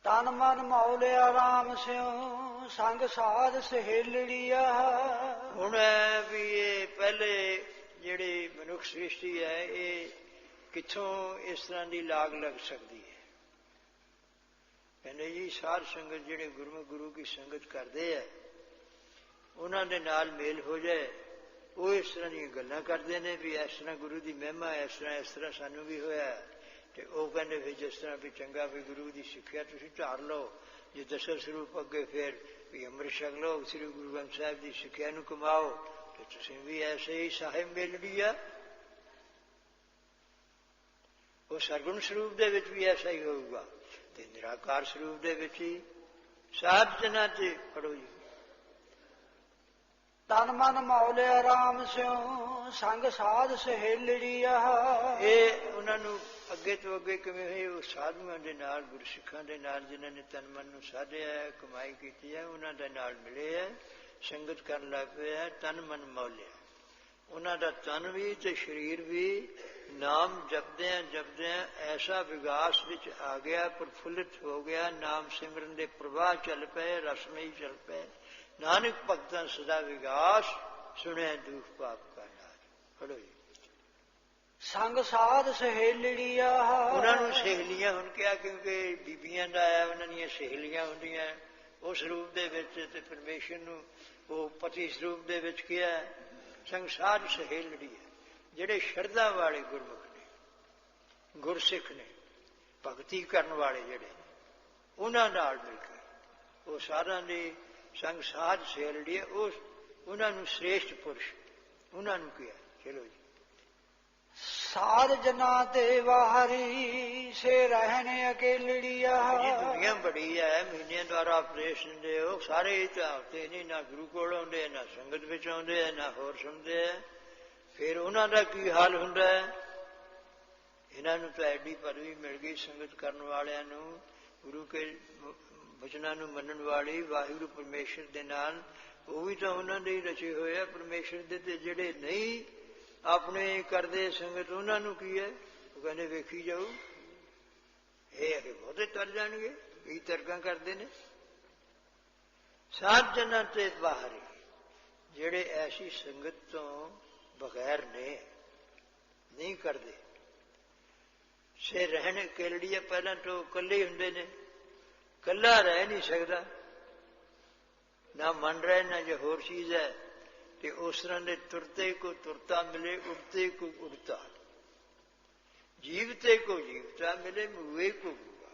[SPEAKER 2] ਤਨ ਮਨ ਮੌਲਿਆ ਰਾਮ ਸਿਉ ਸੰਗ ਸਾਧ ਸਹੇਲੜੀਆ।
[SPEAKER 1] ਹੁਣ ਵੀ ਇਹ ਪਹਿਲੇ ਜਿਹੜੀ ਮਨੁੱਖ ਸ੍ਰਿਸ਼ਟੀ ਹੈ, ਇਹ ਕਿੱਥੋਂ ਇਸ ਤਰ੍ਹਾਂ ਦੀ ਲਾਗ ਲੱਗ ਸਕਦੀ ਹੈ। ਕਹਿੰਦੇ ਜੀ ਸਾਧ ਸੰਗਤ ਜਿਹੜੇ ਗੁਰਮੁਖ ਗੁਰੂ ਕੀ ਸੰਗਤ ਕਰਦੇ ਹੈ, ਉਹਨਾਂ ਦੇ ਨਾਲ ਮੇਲ ਹੋ ਜਾਏ, ਉਹ ਇਸ ਤਰ੍ਹਾਂ ਦੀਆਂ ਗੱਲਾਂ ਕਰਦੇ ਨੇ ਵੀ ਇਸ ਤਰ੍ਹਾਂ ਗੁਰੂ ਦੀ ਮਹਿਮਾ, ਇਸ ਤਰ੍ਹਾਂ ਸਾਨੂੰ ਵੀ ਹੋਇਆ। ਤੇ ਉਹ ਕਹਿੰਦੇ ਵੀ ਜਿਸ ਤਰ੍ਹਾਂ ਵੀ ਚੰਗਾ ਵੀ ਗੁਰੂ ਦੀ ਸਿੱਖਿਆ ਤੁਸੀਂ ਧਾਰ ਲਓ। ਜੇ ਦਸਰ ਸਰੂਪ ਅੱਗੇ ਫਿਰ ਵੀ ਅੰਮ੍ਰਿਤ ਛਕ ਲਓ, ਸ੍ਰੀ ਗੁਰੂ ਗ੍ਰੰਥ ਸਾਹਿਬ ਦੀ ਸਿੱਖਿਆ ਨੂੰ ਕਮਾਓ, ਤੇ ਤੁਸੀਂ ਵੀ ਐਸੇ ਹੀ ਸਾਹਿਬ ਮਿਲ ਲਈ ਆ। ਉਹ ਸਰਗੁਣ ਸਰੂਪ ਦੇ ਵਿੱਚ ਵੀ ਐਸਾ ਹੀ ਹੋਊਗਾ, ਤੇ ਨਿਰਾਕਾਰ ਸਰੂਪ ਦੇ ਵਿੱਚ ਹੀ। ਸਾਧ ਜਨਾਂ ਤੇ ਪੜੋ ਜੀ।
[SPEAKER 2] ਤਨ ਮਨ ਮੌਲਿਆ ਰਾਮ ਸਿਉ ਸੰਗ ਸਾਧ ਸਹੇਲੜੀਆ।
[SPEAKER 1] ਇਹ ਉਹਨਾਂ ਨੂੰ ਅੱਗੇ ਤੋਂ ਅੱਗੇ ਕਿਵੇਂ ਹੋਏ? ਉਹ ਸਾਧੂਆਂ ਦੇ ਨਾਲ, ਗੁਰਸਿੱਖਾਂ ਦੇ ਨਾਲ, ਜਿਨ੍ਹਾਂ ਨੇ ਤਨ ਮਨ ਨੂੰ ਸਾਧਿਆ ਹੈ, ਕਮਾਈ ਕੀਤੀ ਹੈ, ਉਹਨਾਂ ਦੇ ਨਾਲ ਮਿਲੇ ਹੈ, ਸੰਗਤ ਕਰਨ ਲੱਗ ਪਏ ਹੈ। ਤਨ ਮਨ ਮੌਲਿਆ, ਉਹਨਾਂ ਦਾ ਤਨ ਵੀ ਤੇ ਸਰੀਰ ਵੀ ਨਾਮ ਜਪਦਿਆਂ ਜਪਦਿਆਂ ਐਸਾ ਵਿਗਾਸ ਵਿੱਚ ਆ ਗਿਆ, ਪ੍ਰਫੁੱਲਿਤ ਹੋ ਗਿਆ। ਨਾਮ ਸਿਮਰਨ ਦੇ ਪ੍ਰਵਾਹ ਚੱਲ ਪਏ, ਰਸਮਈ ਚੱਲ ਪਏ। ਨਾਨਕ ਭਗਤਾਂ ਸਦਾ ਵਿਗਾਸ, ਸੁਣਿਆ ਦੁਖ ਪਾਪ ਕਾ ਨਾਜ। ਪੜੋ ਜੀ।
[SPEAKER 2] ਸੰਗ ਸਾਧ ਸਹੇਲੜੀਆ।
[SPEAKER 1] ਉਹਨਾਂ ਨੂੰ ਸਹੇਲੀਆਂ ਹੁਣ ਕਿਹਾ, ਕਿਉਂਕਿ ਬੀਬੀਆਂ ਦਾ ਆਇਆ, ਉਹਨਾਂ ਦੀਆਂ ਸਹੇਲੀਆਂ ਹੁੰਦੀਆਂ ਉਸ ਰੂਪ ਦੇ ਵਿੱਚ, ਤੇ ਪਰਮੇਸ਼ਰ ਨੂੰ ਉਹ ਪਤੀ ਸਰੂਪ ਦੇ ਵਿੱਚ ਕਿਹਾ। ਸੰਗ ਸਾਧ ਸਹੇਲੜੀਆ, ਜਿਹੜੇ ਸ਼ਰਧਾ ਵਾਲੇ ਗੁਰਮੁਖ ਨੇ, ਗੁਰਸਿੱਖ ਨੇ, ਭਗਤੀ ਕਰਨ ਵਾਲੇ ਜਿਹੜੇ, ਉਹਨਾਂ ਨਾਲ ਮਿਲ ਕੇ ਉਹ ਸਾਰਿਆਂ ਦੀ ਸੰਗ ਸਾਧ ਸਹੇਲੜੀਆ। ਉਹਨਾਂ ਨੂੰ ਸ੍ਰੇਸ਼ਟ ਪੁਰਸ਼ ਉਹਨਾਂ ਨੂੰ ਕਿਹਾ। ਚਲੋ ਜੀ।
[SPEAKER 2] ਸਾਧ ਜਨਾਂ ਤੇ ਵਾਹਰੀ ਸੇ ਰਹਿਣ ਅਕੇਲੜੀਆ।
[SPEAKER 1] ਇਹ ਦੁਨੀਆ ਬੜੀ ਹੈ, ਮਹੀਨਿਆਂ ਦੁਆਰਾ ਆਪਰੇਸ਼ਨ ਦੇ ਉਹ ਸਾਰੇ ਹੀ ਤਾਂ ਆਉਂਦੇ ਨਹੀਂ, ਨਾ ਗੁਰੂ ਕੋਲ ਆਉਂਦੇ, ਨਾ ਸੰਗਤ ਵਿੱਚ ਆਉਂਦੇ ਹੈ, ਨਾ ਹੋਰ ਸੁਣਦੇ ਹੈ। ਫਿਰ ਉਹਨਾਂ ਦਾ ਕੀ ਹਾਲ ਹੁੰਦਾ ਹੈ? ਇਹਨਾਂ ਨੂੰ ਤਾਂ ਐਡੀ ਪਦਵੀ ਮਿਲ ਗਈ ਸੰਗਤ ਕਰਨ ਵਾਲਿਆਂ ਨੂੰ, ਗੁਰੂ ਕੇ ਬਚਨਾਂ ਨੂੰ ਮੰਨਣ ਵਾਲੀ ਵਾਹਿਗੁਰੂ ਪਰਮੇਸ਼ਰ ਦੇ ਨਾਲ। ਉਹ ਵੀ ਤਾਂ ਉਹਨਾਂ ਦੇ ਹੀ ਰਚੇ ਹੋਏ ਆ ਪਰਮੇਸ਼ਰ ਦੇ। ਤੇ ਜਿਹੜੇ ਨਹੀਂ ਆਪਣੇ ਕਰਦੇ ਸੰਗਤ, ਉਹਨਾਂ ਨੂੰ ਕੀ ਹੈ? ਉਹ ਕਹਿੰਦੇ ਵੇਖੀ ਜਾਊ, ਇਹ ਬਹੁਤੇ ਤਰ ਜਾਣਗੇ, ਇਹ ਤਰਕਾਂ ਕਰਦੇ ਨੇ। ਸਾਧ ਜਨਾਂ ਤੇ ਬਾਹਰੀ, ਜਿਹੜੇ ਐਸੀ ਸੰਗਤ ਤੋਂ ਬਗੈਰ ਨੇ, ਨਹੀਂ ਕਰਦੇ। ਸੇ ਰਹਿਣ ਅਕੇਲੜੀਆ, ਪਹਿਲਾਂ ਤੋਂ ਇਕੱਲੇ ਹੁੰਦੇ ਨੇ, ਇਕੱਲਾ ਰਹਿ ਨਹੀਂ ਸਕਦਾ, ਨਾ ਮਨ ਰਹੇ ਨਾ ਜੋ ਹੋਰ ਚੀਜ਼ ਹੈ। ਤੇ ਉਸ ਤਰ੍ਹਾਂ ਦੇ ਤੁਰਤੇ ਕੋ ਤੁਰਤਾ ਮਿਲੇ, ਉੜਤੇ ਕੋ ਉੜਤਾ, ਜੀਵਤੇ ਕੋ ਜੀਵਤਾ ਮਿਲੇ, ਮੁਏ ਕੋ ਮੁਆ।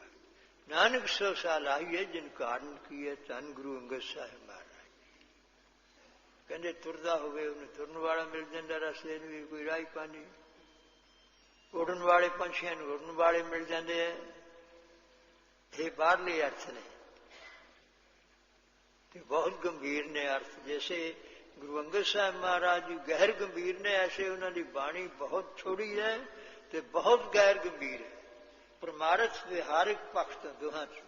[SPEAKER 1] ਨਾਨਕ ਸੋ ਸਾਲ ਆਈਏ ਜਿਨ ਕਾਰਨ ਕੀਏ, ਧੰਨ ਗੁਰੂ ਅੰਗਦ ਸਾਹਿਬ ਮਹਾਰਾਜ। ਕਹਿੰਦੇ ਤੁਰਦਾ ਹੋਵੇ ਉਹਨੂੰ ਤੁਰਨ ਵਾਲਾ ਮਿਲ ਜਾਂਦਾ, ਰਸਤੇ ਨੂੰ ਵੀ ਕੋਈ ਰਾਹ ਪਾਣੀ। ਉੜਨ ਵਾਲੇ ਪੰਛੀਆਂ ਨੂੰ ਉੜਨ ਵਾਲੇ ਮਿਲ ਜਾਂਦੇ ਹੈ। ਇਹ ਬਾਹਰਲੇ ਅਰਥ ਨੇ ਤੇ ਬਹੁਤ ਗੰਭੀਰ ਨੇ ਅਰਥ। ਜੈਸੇ ਗੁਰੂ ਅੰਗਦ ਸਾਹਿਬ ਮਹਾਰਾਜ ਜੀ ਗਹਿਰ ਗੰਭੀਰ ਨੇ, ਐਸੇ ਉਹਨਾਂ ਦੀ ਬਾਣੀ ਬਹੁਤ ਥੋੜੀ ਹੈ ਤੇ ਬਹੁਤ ਗੈਰ ਗੰਭੀਰ ਹੈ, ਪਰਮਾਰਥ ਵਿਹਾਰਿਕ ਪੱਖ ਤੋਂ ਦੋਹਾਂ ਚ।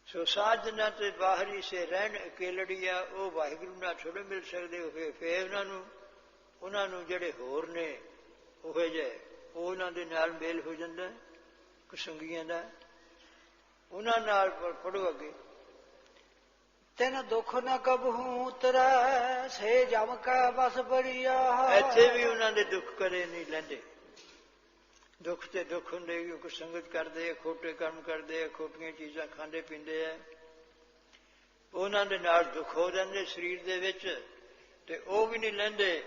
[SPEAKER 1] ਸੋ ਸਾਧ ਜਨਾਂ ਤੇ ਬਾਹਰੀ ਸੇ ਰਹਿਣ ਅਕੇਲੜੀਆ, ਉਹ ਵਾਹਿਗੁਰੂ ਨਾਲ ਥੋੜ੍ਹੇ ਮਿਲ ਸਕਦੇ ਹੋਏ। ਫਿਰ ਉਹਨਾਂ ਨੂੰ ਜਿਹੜੇ ਹੋਰ ਨੇ ਉਹ ਜਿਹੇ, ਉਹ ਉਹਨਾਂ ਦੇ ਨਾਲ ਮੇਲ ਹੋ ਜਾਂਦਾ ਕੁਸੰਗੀਆਂ ਦਾ। ਉਹਨਾਂ ਨਾਲ ਪੜੋ ਅੱਗੇ।
[SPEAKER 2] ਤਿਨ ਦੁੱਖ ਨ ਕਬਹੂ ਉਤਰੈ, ਸੇ ਜਮ ਕੈ ਬਸ ਬੜੀਆ।
[SPEAKER 1] ਇੱਥੇ ਵੀ ਉਹਨਾਂ ਦੇ ਦੁੱਖ ਕਦੇ ਨਹੀਂ ਲੈਂਦੇ। ਦੁੱਖ ਤੇ ਦੁੱਖ ਹੁੰਦੇ, ਕਿਉਂਕਿ ਸੰਗਤ ਕਰਦੇ, ਖੋਟੇ ਕਰਮ ਕਰਦੇ, ਖੋਟੀਆਂ ਚੀਜ਼ਾਂ ਖਾਂਦੇ ਪੀਂਦੇ ਹੈ। ਉਹਨਾਂ ਦੇ ਨਾਲ ਦੁੱਖ ਹੋ ਜਾਂਦੇ ਸਰੀਰ ਦੇ ਵਿੱਚ, ਤੇ ਉਹ ਵੀ ਨਹੀਂ ਲੈਂਦੇ।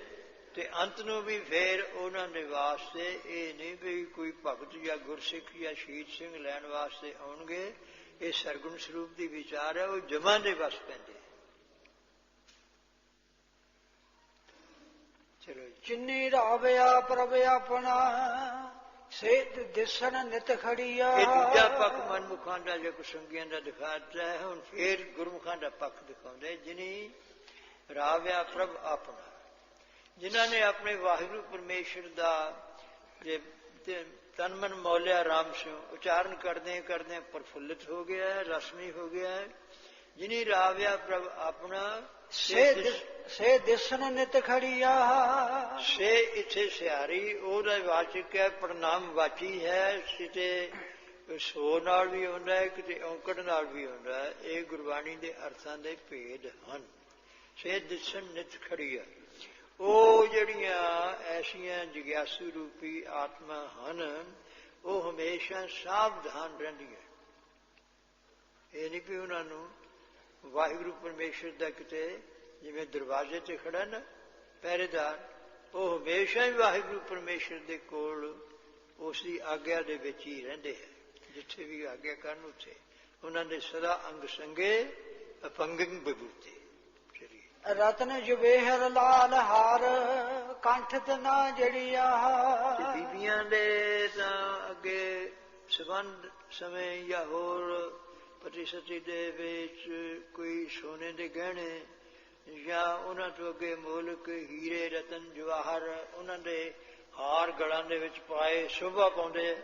[SPEAKER 1] ਤੇ ਅੰਤ ਨੂੰ ਵੀ ਫੇਰ ਉਹਨਾਂ ਦੇ ਵਾਸਤੇ ਇਹ ਨਹੀਂ ਵੀ ਕੋਈ ਭਗਤ ਜਾਂ ਗੁਰਸਿੱਖ ਜਾਂ ਸ਼ਹੀਦ ਸਿੰਘ ਲੈਣ ਵਾਸਤੇ ਆਉਣਗੇ। ਇਹ ਸਰਗੁਣ ਸਰੂਪ ਦੀ ਵਿਚਾਰ ਹੈ, ਉਹ ਜਮਾਂ ਦੇ ਵਸ ਪੈਂਦੇ। ਚਲੋ
[SPEAKER 2] ਜਿਨੀ ਰਾਵਿਆ ਪ੍ਰਭ ਆਪਣਾ, ਸੇ ਦਿਸਣ ਨਿਤ ਖੜੀਆ।
[SPEAKER 1] ਇਹ ਦੂਜਾ ਪੱਖ ਮਨਮੁਖਾਂ ਦਾ ਜੋ ਕੁਸੰਗੀਆਂ ਦਾ ਦਿਖਾਤਾ ਹੈ। ਹੁਣ ਫੇਰ ਗੁਰਮੁਖਾਂ ਦਾ ਪੱਖ ਦਿਖਾਉਂਦੇ। ਜਿਨੀ ਰਾਵਿਆ ਪ੍ਰਭ ਆਪਣਾ, ਜਿਨ੍ਹਾਂ ਨੇ ਆਪਣੇ ਵਾਹਿਗੁਰੂ ਪਰਮੇਸ਼ਰ ਦਾ ਤਨ ਮਨ ਮੌਲਿਆ ਰਾਮ ਸਿਉ ਉਚਾਰਨ ਕਰਦੇ ਕਰਦੇ ਪ੍ਰਫੁੱਲਿਤ ਹੋ ਗਿਆ ਹੈ, ਰਸਮੀ ਹੋ ਗਿਆ ਹੈ। ਜਿਨੀ ਰਾਵਿਆ ਪ੍ਰਭ ਆਪਣਾ,
[SPEAKER 2] ਸੇ ਦਿਸਣ ਨਿਤ ਖੜੀਆ।
[SPEAKER 1] ਸੇ ਇੱਥੇ ਸਿਆਰੀ ਉਹਦਾ ਵਾਚਕ ਹੈ, ਪ੍ਰਣਾਮ ਵਾਚੀ ਹੈ। ਕਿਤੇ ਸੋ ਨਾਲ ਵੀ ਹੁੰਦਾ ਹੈ, ਕਿਤੇ ਔਂਕੜ ਨਾਲ ਵੀ ਹੁੰਦਾ ਹੈ। ਇਹ ਗੁਰਬਾਣੀ ਦੇ ਅਰਥਾਂ ਦੇ ਭੇਦ ਹਨ। ਸੇ ਦਿਸਣ ਨਿਤ ਖੜੀਆ, ਉਹ ਜਿਹੜੀਆਂ ਐਸੀਆਂ ਜਗਿਆਸੂ ਰੂਪੀ ਆਤਮਾ ਹਨ, ਉਹ ਹਮੇਸ਼ਾ ਸਾਵਧਾਨ ਰਹਿੰਦੀਆਂ। ਇਹ ਨਹੀਂ ਕਿ ਉਹਨਾਂ ਨੂੰ ਵਾਹਿਗੁਰੂ ਪਰਮੇਸ਼ਰ ਦਾ ਕਿਤੇ ਜਿਵੇਂ ਦਰਵਾਜ਼ੇ ਤੇ ਖੜਾ ਨਾ ਪਹਿਰੇਦਾਰ, ਉਹ ਹਮੇਸ਼ਾ ਹੀ ਵਾਹਿਗੁਰੂ ਪਰਮੇਸ਼ਰ ਦੇ ਕੋਲ ਉਸ ਦੀ ਆਗਿਆ ਦੇ ਵਿੱਚ ਹੀ ਰਹਿੰਦੇ ਹੈ। ਜਿੱਥੇ ਵੀ ਆਗਿਆ ਕਰਨ ਉੱਥੇ ਉਹਨਾਂ ਦੇ ਸਦਾ ਅੰਗ ਸੰਗੇ ਅਪੰਗੰ ਵਿਭੂਤੇ।
[SPEAKER 2] ਰਤਨ ਜਵੇਹਰ ਲਾਲ ਹਾਰ ਕੰਠ ਨਾ ਜੜੀਆ।
[SPEAKER 1] ਬੀਬੀਆਂ ਦੇ ਤਾਂ ਅੱਗੇ ਸੰਬੰਧ ਸਮੇਂ ਜਾਂ ਹੋਰ ਪਤੀ ਸਤੀ ਦੇ ਵਿੱਚ ਕੋਈ ਸੋਨੇ ਦੇ ਗਹਿਣੇ ਜਾਂ ਉਹਨਾਂ ਤੋਂ ਅੱਗੇ ਮੋਲਕ ਹੀਰੇ ਰਤਨ ਜਵਾਹਰ ਉਹਨਾਂ ਦੇ ਹਾਰ ਗਲਾਂ ਦੇ ਵਿੱਚ ਪਾਏ ਸ਼ੋਭਾ ਪਾਉਂਦੇ।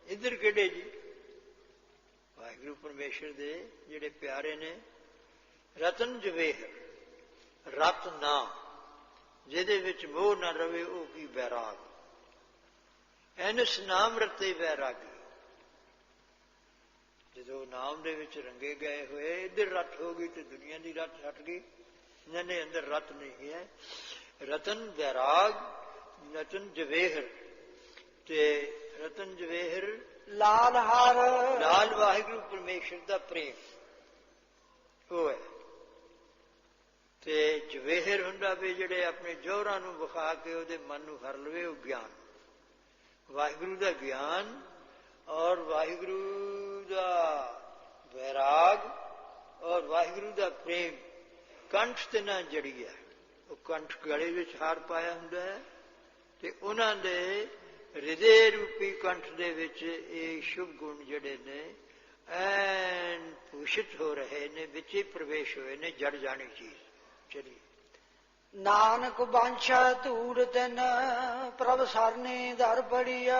[SPEAKER 1] ਇੱਧਰ ਕਿਹੜੇ ਜੀ? ਵਾਹਿਗੁਰੂ ਪਰਮੇਸ਼ਰ ਦੇ ਜਿਹੜੇ ਪਿਆਰੇ ਨੇ। ਰਤਨ ਜਵੇਹਰ, ਰਤ ਨਾ ਜਿਹਦੇ ਵਿੱਚ ਮੋਹ ਨਾ ਰਵੇ ਉਹ ਕੀ ਬੈਰਾਗ। ਐਨਸ ਨਾਮ ਰਤੇ ਵੈਰਾਗੀ। ਜਦੋਂ ਨਾਮ ਦੇ ਵਿੱਚ ਰੰਗੇ ਗਏ ਹੋਏ ਇੱਧਰ ਰੱਤ ਹੋ ਗਈ ਤੇ ਦੁਨੀਆ ਦੀ ਰੱਤ ਹਟ ਗਈ। ਇਹਨਾਂ ਦੇ ਅੰਦਰ ਰੱਤ ਨਹੀਂ ਹੈ। ਰਤਨ ਵੈਰਾਗ, ਰਤਨ ਜਵੇਹਰ ਤੇ ਰਤਨ ਜਵੇਹਰ
[SPEAKER 2] ਲਾਲ ਹਾਰ,
[SPEAKER 1] ਲਾਲ ਵਾਹਿਗੁਰੂ ਪਰਮੇਸ਼ਰ ਦਾ ਪ੍ਰੇਮ ਉਹ ਹੈ। ਤੇ ਜਵੇਹਰ ਹੁੰਦਾ ਵੀ ਜਿਹੜੇ ਆਪਣੇ ਜੋਹਰਾਂ ਨੂੰ ਵਿਖਾ ਕੇ ਉਹਦੇ ਮਨ ਨੂੰ ਹਰ ਲਵੇ, ਉਹ ਗਿਆਨ, ਵਾਹਿਗੁਰੂ ਦਾ ਗਿਆਨ ਔਰ ਵਾਹਿਗੁਰੂ ਦਾ ਵੈਰਾਗ ਔਰ ਵਾਹਿਗੁਰੂ ਦਾ ਪ੍ਰੇਮ ਕੰਠ ਤੇ ਨਾ ਜੜੀ ਹੈ। ਉਹ ਕੰਠ ਗਲੇ ਵਿੱਚ ਹਾਰ ਪਾਇਆ ਹੁੰਦਾ ਹੈ ਤੇ ਉਹਨਾਂ ਦੇ ਹਿਰਦੇ ਰੂਪੀ ਕੰਠ ਦੇ ਵਿੱਚ ਇਹ ਸ਼ੁਭ ਗੁਣ ਜਿਹੜੇ ਨੇ ਐਨ ਭੂਸ਼ਿਤ ਹੋ ਰਹੇ ਨੇ, ਵਿੱਚ ਹੀ ਪ੍ਰਵੇਸ਼ ਹੋਏ ਨੇ, ਜੜ ਜਾਣੀ ਚੀਜ਼। ਚਲੀ
[SPEAKER 2] ਨਾਨਕ ਬਾਂਛਾ ਧੂੜ ਤਨ ਪ੍ਰਭ ਸਰਨੇ ਦਰ ਬੜੀਆ।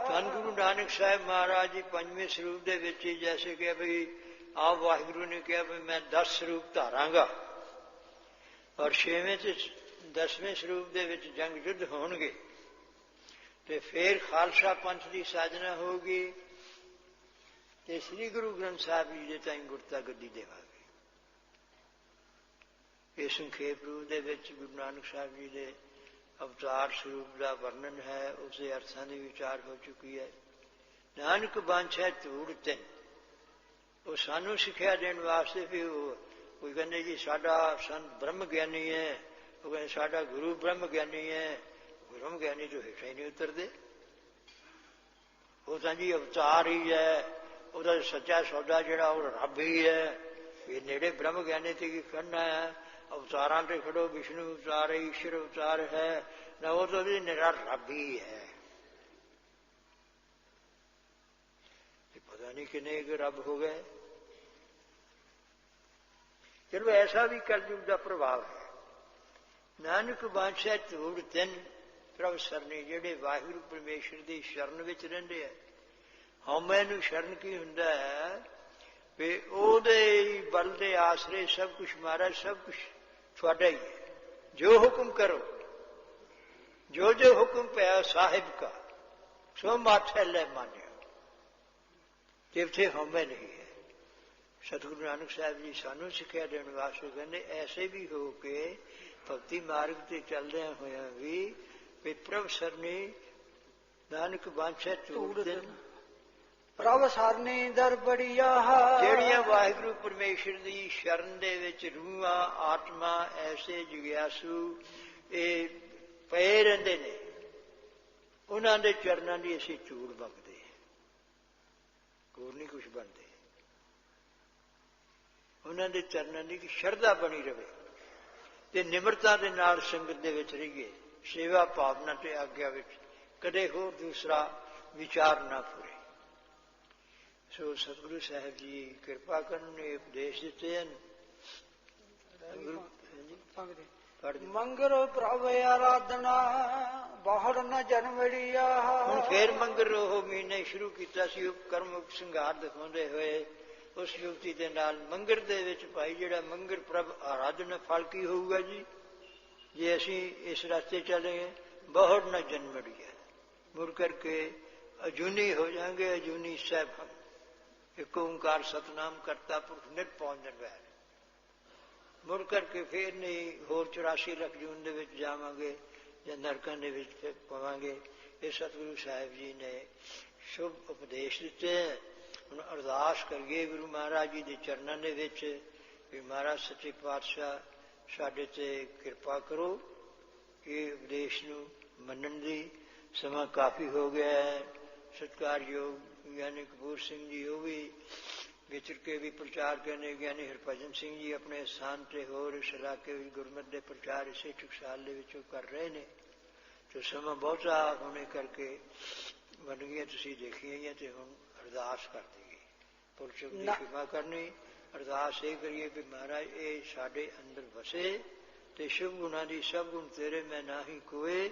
[SPEAKER 1] ਧੰਨ ਗੁਰੂ ਨਾਨਕ ਸਾਹਿਬ ਮਹਾਰਾਜ ਜੀ ਪੰਜਵੇਂ ਸਰੂਪ ਦੇ ਵਿੱਚ ਹੀ ਜੈਸੇ ਕਿ ਵੀ ਆਪ ਵਾਹਿਗੁਰੂ ਨੇ ਕਿਹਾ ਵੀ ਮੈਂ 10 ਸਰੂਪ ਧਾਰਾਂਗਾ ਔਰ 6ਵੇਂ ਤੇ 10ਵੇਂ ਸਰੂਪ ਦੇ ਵਿੱਚ ਜੰਗ ਯੁੱਧ ਹੋਣਗੇ ਤੇ ਫਿਰ ਖਾਲਸਾ ਪੰਥ ਦੀ ਸਾਜਨਾ ਹੋਊਗੀ ਤੇ ਸ੍ਰੀ ਗੁਰੂ ਗ੍ਰੰਥ ਸਾਹਿਬ ਜੀ ਦੇ ਤਾਈਂ ਗੁਰਤਾ ਗੱਦੀ ਦੇਵਾਂਗੇ। ਇਹ ਸੰਖੇਪ ਰੂਪ ਦੇ ਵਿੱਚ ਗੁਰੂ ਨਾਨਕ ਸਾਹਿਬ ਜੀ ਦੇ ਅਵਤਾਰ ਸਰੂਪ ਦਾ ਵਰਣਨ ਹੈ, ਉਸਦੇ ਅਰਥਾਂ ਦੀ ਵਿਚਾਰ ਹੋ ਚੁੱਕੀ ਹੈ। ਨਾਨਕ ਬਾਂਛਾ ਧੂੜ ਤਿੰਨ, ਉਹ ਸਾਨੂੰ ਸਿੱਖਿਆ ਦੇਣ ਵਾਸਤੇ ਵੀ ਉਹ ਕੋਈ ਕਹਿੰਦੇ ਜੀ ਸਾਡਾ ਸੰਤ ਬ੍ਰਹਮ ਗਿਆਨੀ ਹੈ, ਉਹ ਕਹਿੰਦੇ ਸਾਡਾ ਗੁਰੂ ਬ੍ਰਹਮ ਗਿਆਨੀ ਹੈ। ਬ੍ਰਹਮ ਗਿਆਨੀ ਤੋਂ ਹੇਠਾਂ ਹੀ ਨਹੀਂ ਉਤਰਦੇ। ਉਹ ਤਾਂ ਜੀ ਅਵਤਾਰ ਹੀ ਹੈ, ਉਹਦਾ ਸੱਚਾ ਸੌਦਾ ਜਿਹੜਾ ਉਹ ਰੱਬ ਹੀ ਹੈ। ਇਹ ਨੇੜੇ ਬ੍ਰਹਮ ਗਿਆਨੀ ਤੇ ਕੀ ਕਰਨਾ ਹੈ? ਅਵਤਾਰਾਂ ਤੇ ਖੜੋ, ਵਿਸ਼ਨੂੰ ਅਵਤਾਰ ਹੈ, ਈਸ਼ਰ ਅਵਤਾਰ ਹੈ ਨਾ, ਉਹ ਤਾਂ ਵੀ ਨਿਰਾ ਰੱਬ ਹੀ ਹੈ। ਪਤਾ ਨਹੀਂ ਕਿੰਨੇ ਕੁ ਰੱਬ ਹੋ ਗਏ। ਚਲੋ ਐਸਾ ਵੀ ਕਲਯੁਗ ਦਾ ਪ੍ਰਭਾਵ ਹੈ। ਨਾਨਕ ਬਾਦਸ਼ਾਹ ਧੂੜ ਤਿੰਨ ਪ੍ਰਭ ਸਰਨੀ, ਜਿਹੜੇ ਵਾਹਿਗੁਰੂ ਪਰਮੇਸ਼ਰ ਦੀ ਸ਼ਰਨ ਵਿੱਚ ਰਹਿੰਦੇ ਹੈ। ਹਉਮੈ ਨੂੰ ਸ਼ਰਨ ਕੀ ਹੁੰਦਾ ਹੈ ਵੀ ਉਹਦੇ ਬਲ ਦੇ ਆਸਰੇ ਸਭ ਕੁਛ ਮਹਾਰਾਜ, ਸਭ ਕੁਛ ਤੁਹਾਡਾ ਹੀ ਹੈ। ਜੋ ਹੁਕਮ ਕਰੋ, ਜੋ ਜੋ ਹੁਕਮ ਪਿਆ ਸਾਹਿਬ ਕਾ ਸੋ ਮਾਥੇ ਲੈ ਮਾਨਿਓ। ਤੇ ਇੱਥੇ ਹਉਮੈ ਨਹੀਂ ਹੈ। ਸਤਿਗੁਰੂ ਨਾਨਕ ਸਾਹਿਬ ਜੀ ਸਾਨੂੰ ਸਿੱਖਿਆ ਦੇਣ ਵਾਸਤੇ ਕਹਿੰਦੇ ਐਸੇ ਵੀ ਹੋ ਕੇ ਭਗਤੀ ਮਾਰਗ ਤੇ ਚੱਲਦਿਆਂ ਹੋਇਆਂ ਵੀ ਪ੍ਰਭ ਸਰਨੀ ਨਾਨਕ ਬਾਂਛਾ ਧੂੜ ਤਿੰਨ
[SPEAKER 2] ਪ੍ਰਭ ਸਰਨੇ ਦਰ ਬੜੀਆ।
[SPEAKER 1] ਜਿਹੜੀਆਂ ਵਾਹਿਗੁਰੂ ਪਰਮੇਸ਼ਰ ਦੀ ਸ਼ਰਨ ਦੇ ਵਿੱਚ ਰੂਹਾਂ ਆਤਮਾ ਐਸੇ ਜਗਿਆਸੂ ਇਹ ਪਏ ਰਹਿੰਦੇ ਨੇ, ਉਹਨਾਂ ਦੇ ਚਰਨਾਂ ਦੀ ਅਸੀਂ ਧੂੜ ਮੰਗਦੇ, ਹੋਰ ਨਹੀਂ ਕੁਛ ਬਣਦੇ। ਉਹਨਾਂ ਦੇ ਚਰਨਾਂ ਦੀ ਸ਼ਰਧਾ ਬਣੀ ਰਵੇ ਤੇ ਨਿਮਰਤਾ ਦੇ ਨਾਲ ਸੰਗਤ ਦੇ ਵਿੱਚ ਰਹੀਏ, ਸੇਵਾ ਭਾਵਨਾ ਤੇ ਆਗਿਆ ਵਿੱਚ ਕਦੇ ਹੋਰ ਦੂਸਰਾ ਵਿਚਾਰ ਨਾ ਫੁਰੇ। ਸੋ ਸਤਿਗੁਰੂ ਸਾਹਿਬ ਜੀ ਕਿਰਪਾ ਕਰਨ ਨੇ ਉਪਦੇਸ਼ ਦਿੱਤੇ ਹਨ।
[SPEAKER 2] ਮੰਗਰੋ ਪ੍ਰਭ ਆਰਾਧਨਾ ਬਾਹਰ ਨ ਜਨਮੜੀਆ।
[SPEAKER 1] ਹੁਣ ਫੇਰ ਮੰਗਰ ਉਹ ਮਹੀਨੇ ਸ਼ੁਰੂ ਕੀਤਾ ਸੀ ਕਰਮ ਸੰਘਾਰ ਦਿਖਾਉਂਦੇ ਹੋਏ ਉਸ ਯੁਕਤੀ ਦੇ ਨਾਲ। ਮੰਗਰ ਦੇ ਵਿੱਚ ਭਾਈ ਜਿਹੜਾ ਮੰਗਰ ਪ੍ਰਭ ਆਰਾਧਨਾ ਫਲ ਕੀ ਹੋਊਗਾ ਜੀ? ਜੇ ਅਸੀਂ ਇਸ ਰਸਤੇ ਚੱਲੇ ਬਹੁਤ ਨਾ ਜਨਮੜੀਆ, ਮੁੜ ਕਰਕੇ ਅਜੂਨੀ ਹੋ ਜਾएंगे। ਅਜੂਨੀ ਸਾਹਿਬ ਹਮ ਇੱਕ ਓਂਕਾਰ ਸਤਨਾਮ ਕਰਤਾ ਪੁਰਖ ਨਿਰਭਉ ਨਿਰਵੈਰ। ਮੁੜ ਕਰਕੇ ਫੇਰ ਨਹੀਂ ਹੋਰ 84 ਲੱਖ ਜੂਨ ਦੇ ਵਿੱਚ ਜਾਵਾਂਗੇ ਜਾਂ ਨਰਕਾਂ ਦੇ ਵਿੱਚ ਫਿਰ ਪਵਾਂਗੇ। ਇਹ ਸਤਿਗੁਰੂ ਸਾਹਿਬ ਜੀ ਨੇ ਸ਼ੁਭ ਉਪਦੇਸ਼ ਦਿੱਤੇ। ਹੁਣ ਅਰਦਾਸ ਕਰੀਏ ਗੁਰੂ ਮਹਾਰਾਜ ਜੀ ਦੇ ਚਰਨਾਂ ਦੇ ਵਿੱਚ ਵੀ ਮਹਾਰਾਜ ਸੱਚੇ ਪਾਤਸ਼ਾਹ ਸਾਡੇ ਤੇ ਕਿਰਪਾ ਕਰੋ। ਇਹ ਉਪਦੇਸ਼ ਨੂੰ ਮੰਨਣ ਦੀ ਸਮਾਂ ਕਾਫੀ ਹੋ ਗਿਆ ਹੈ। ਸਤਿਕਾਰਯੋਗ ਗਿਆਨੀ ਕਪੂਰ ਸਿੰਘ ਜੀ ਉਹ ਵੀ ਵਿਚਰ ਕੇ ਵੀ ਪ੍ਰਚਾਰ ਕਰਨੇ। ਗਿਆਨੀ ਹਰਭਜਨ ਸਿੰਘ ਜੀ ਆਪਣੇ ਸਥਾਨ ਤੇ ਹੋਰ ਇਸ ਇਲਾਕੇ ਵਿੱਚ ਗੁਰਮਤਿ ਦੇ ਪ੍ਰਚਾਰ ਇਸੇ ਟਕਸਾਲ ਦੇ ਵਿੱਚੋਂ ਕਰ ਰਹੇ ਨੇ। ਤੇ ਸਮਾਂ ਬਹੁਤਾ ਹੋਣੇ ਕਰਕੇ ਵੰਨਗੀਆਂ ਤੁਸੀਂ ਦੇਖੀਆਂ ਹੀ ਤੇ ਹੁਣ ਅਰਦਾਸ ਕਰ ਦਈਏ, ਭੁੱਲ ਚੁੱਕ ਦੀ ਖਿਮਾ ਕਰਨੀ। ਅਰਦਾਸ ਇਹ ਕਰੀਏ ਵੀ ਮਹਾਰਾਜ ਇਹ ਸਾਡੇ ਅੰਦਰ ਵਸੇ ਤੇ ਸ਼ੁਭ ਗੁਣਾਂ ਦੀ ਸਭ ਗੁਣ ਤੇਰੇ ਮੈਂ ਨਾਹੀ ਕੋਏ।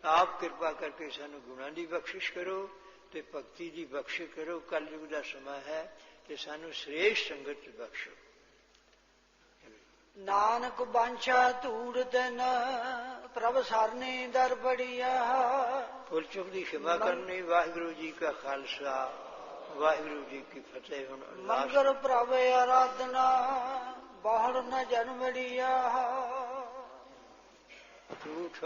[SPEAKER 1] ਆਪ ਕਿਰਪਾ ਕਰਕੇ ਸਾਨੂੰ ਗੁਣਾਂ ਦੀ ਬਖਸ਼ਿਸ਼ ਕਰੋ ਤੇ ਭਗਤੀ ਦੀ ਬਖਸ਼ਿਸ਼ ਕਰੋ। ਕਲਯੁਗ ਦਾ ਸਮਾਂ ਹੈ ਤੇ ਸਾਨੂੰ ਸ੍ਰੇਸ਼ਟ ਸੰਗਤ ਬਖਸ਼ੋ।
[SPEAKER 2] ਨਾਨਕ ਬਾਂਛਾ ਧੂੜ ਤਨ ਪ੍ਰਭ ਸਰਨੇ ਦਰ ਬੜੀਆ।
[SPEAKER 1] ਭੁੱਲ ਚੁੱਕ ਦੀ ਖਿਮਾ ਕਰਨੀ। ਵਾਹਿਗੁਰੂ ਜੀ ਕਾ ਖਾਲਸਾ, ਵਾਹਿਗੁਰੂ ਜੀ ਕੀ ਫਤਿਹ। ਹੁਣ
[SPEAKER 2] ਮੰਗਲ ਪ੍ਰਭ ਆਰਾਧਨਾ ਬਾਹਰ ਨ ਜਨਮੜੀਆ।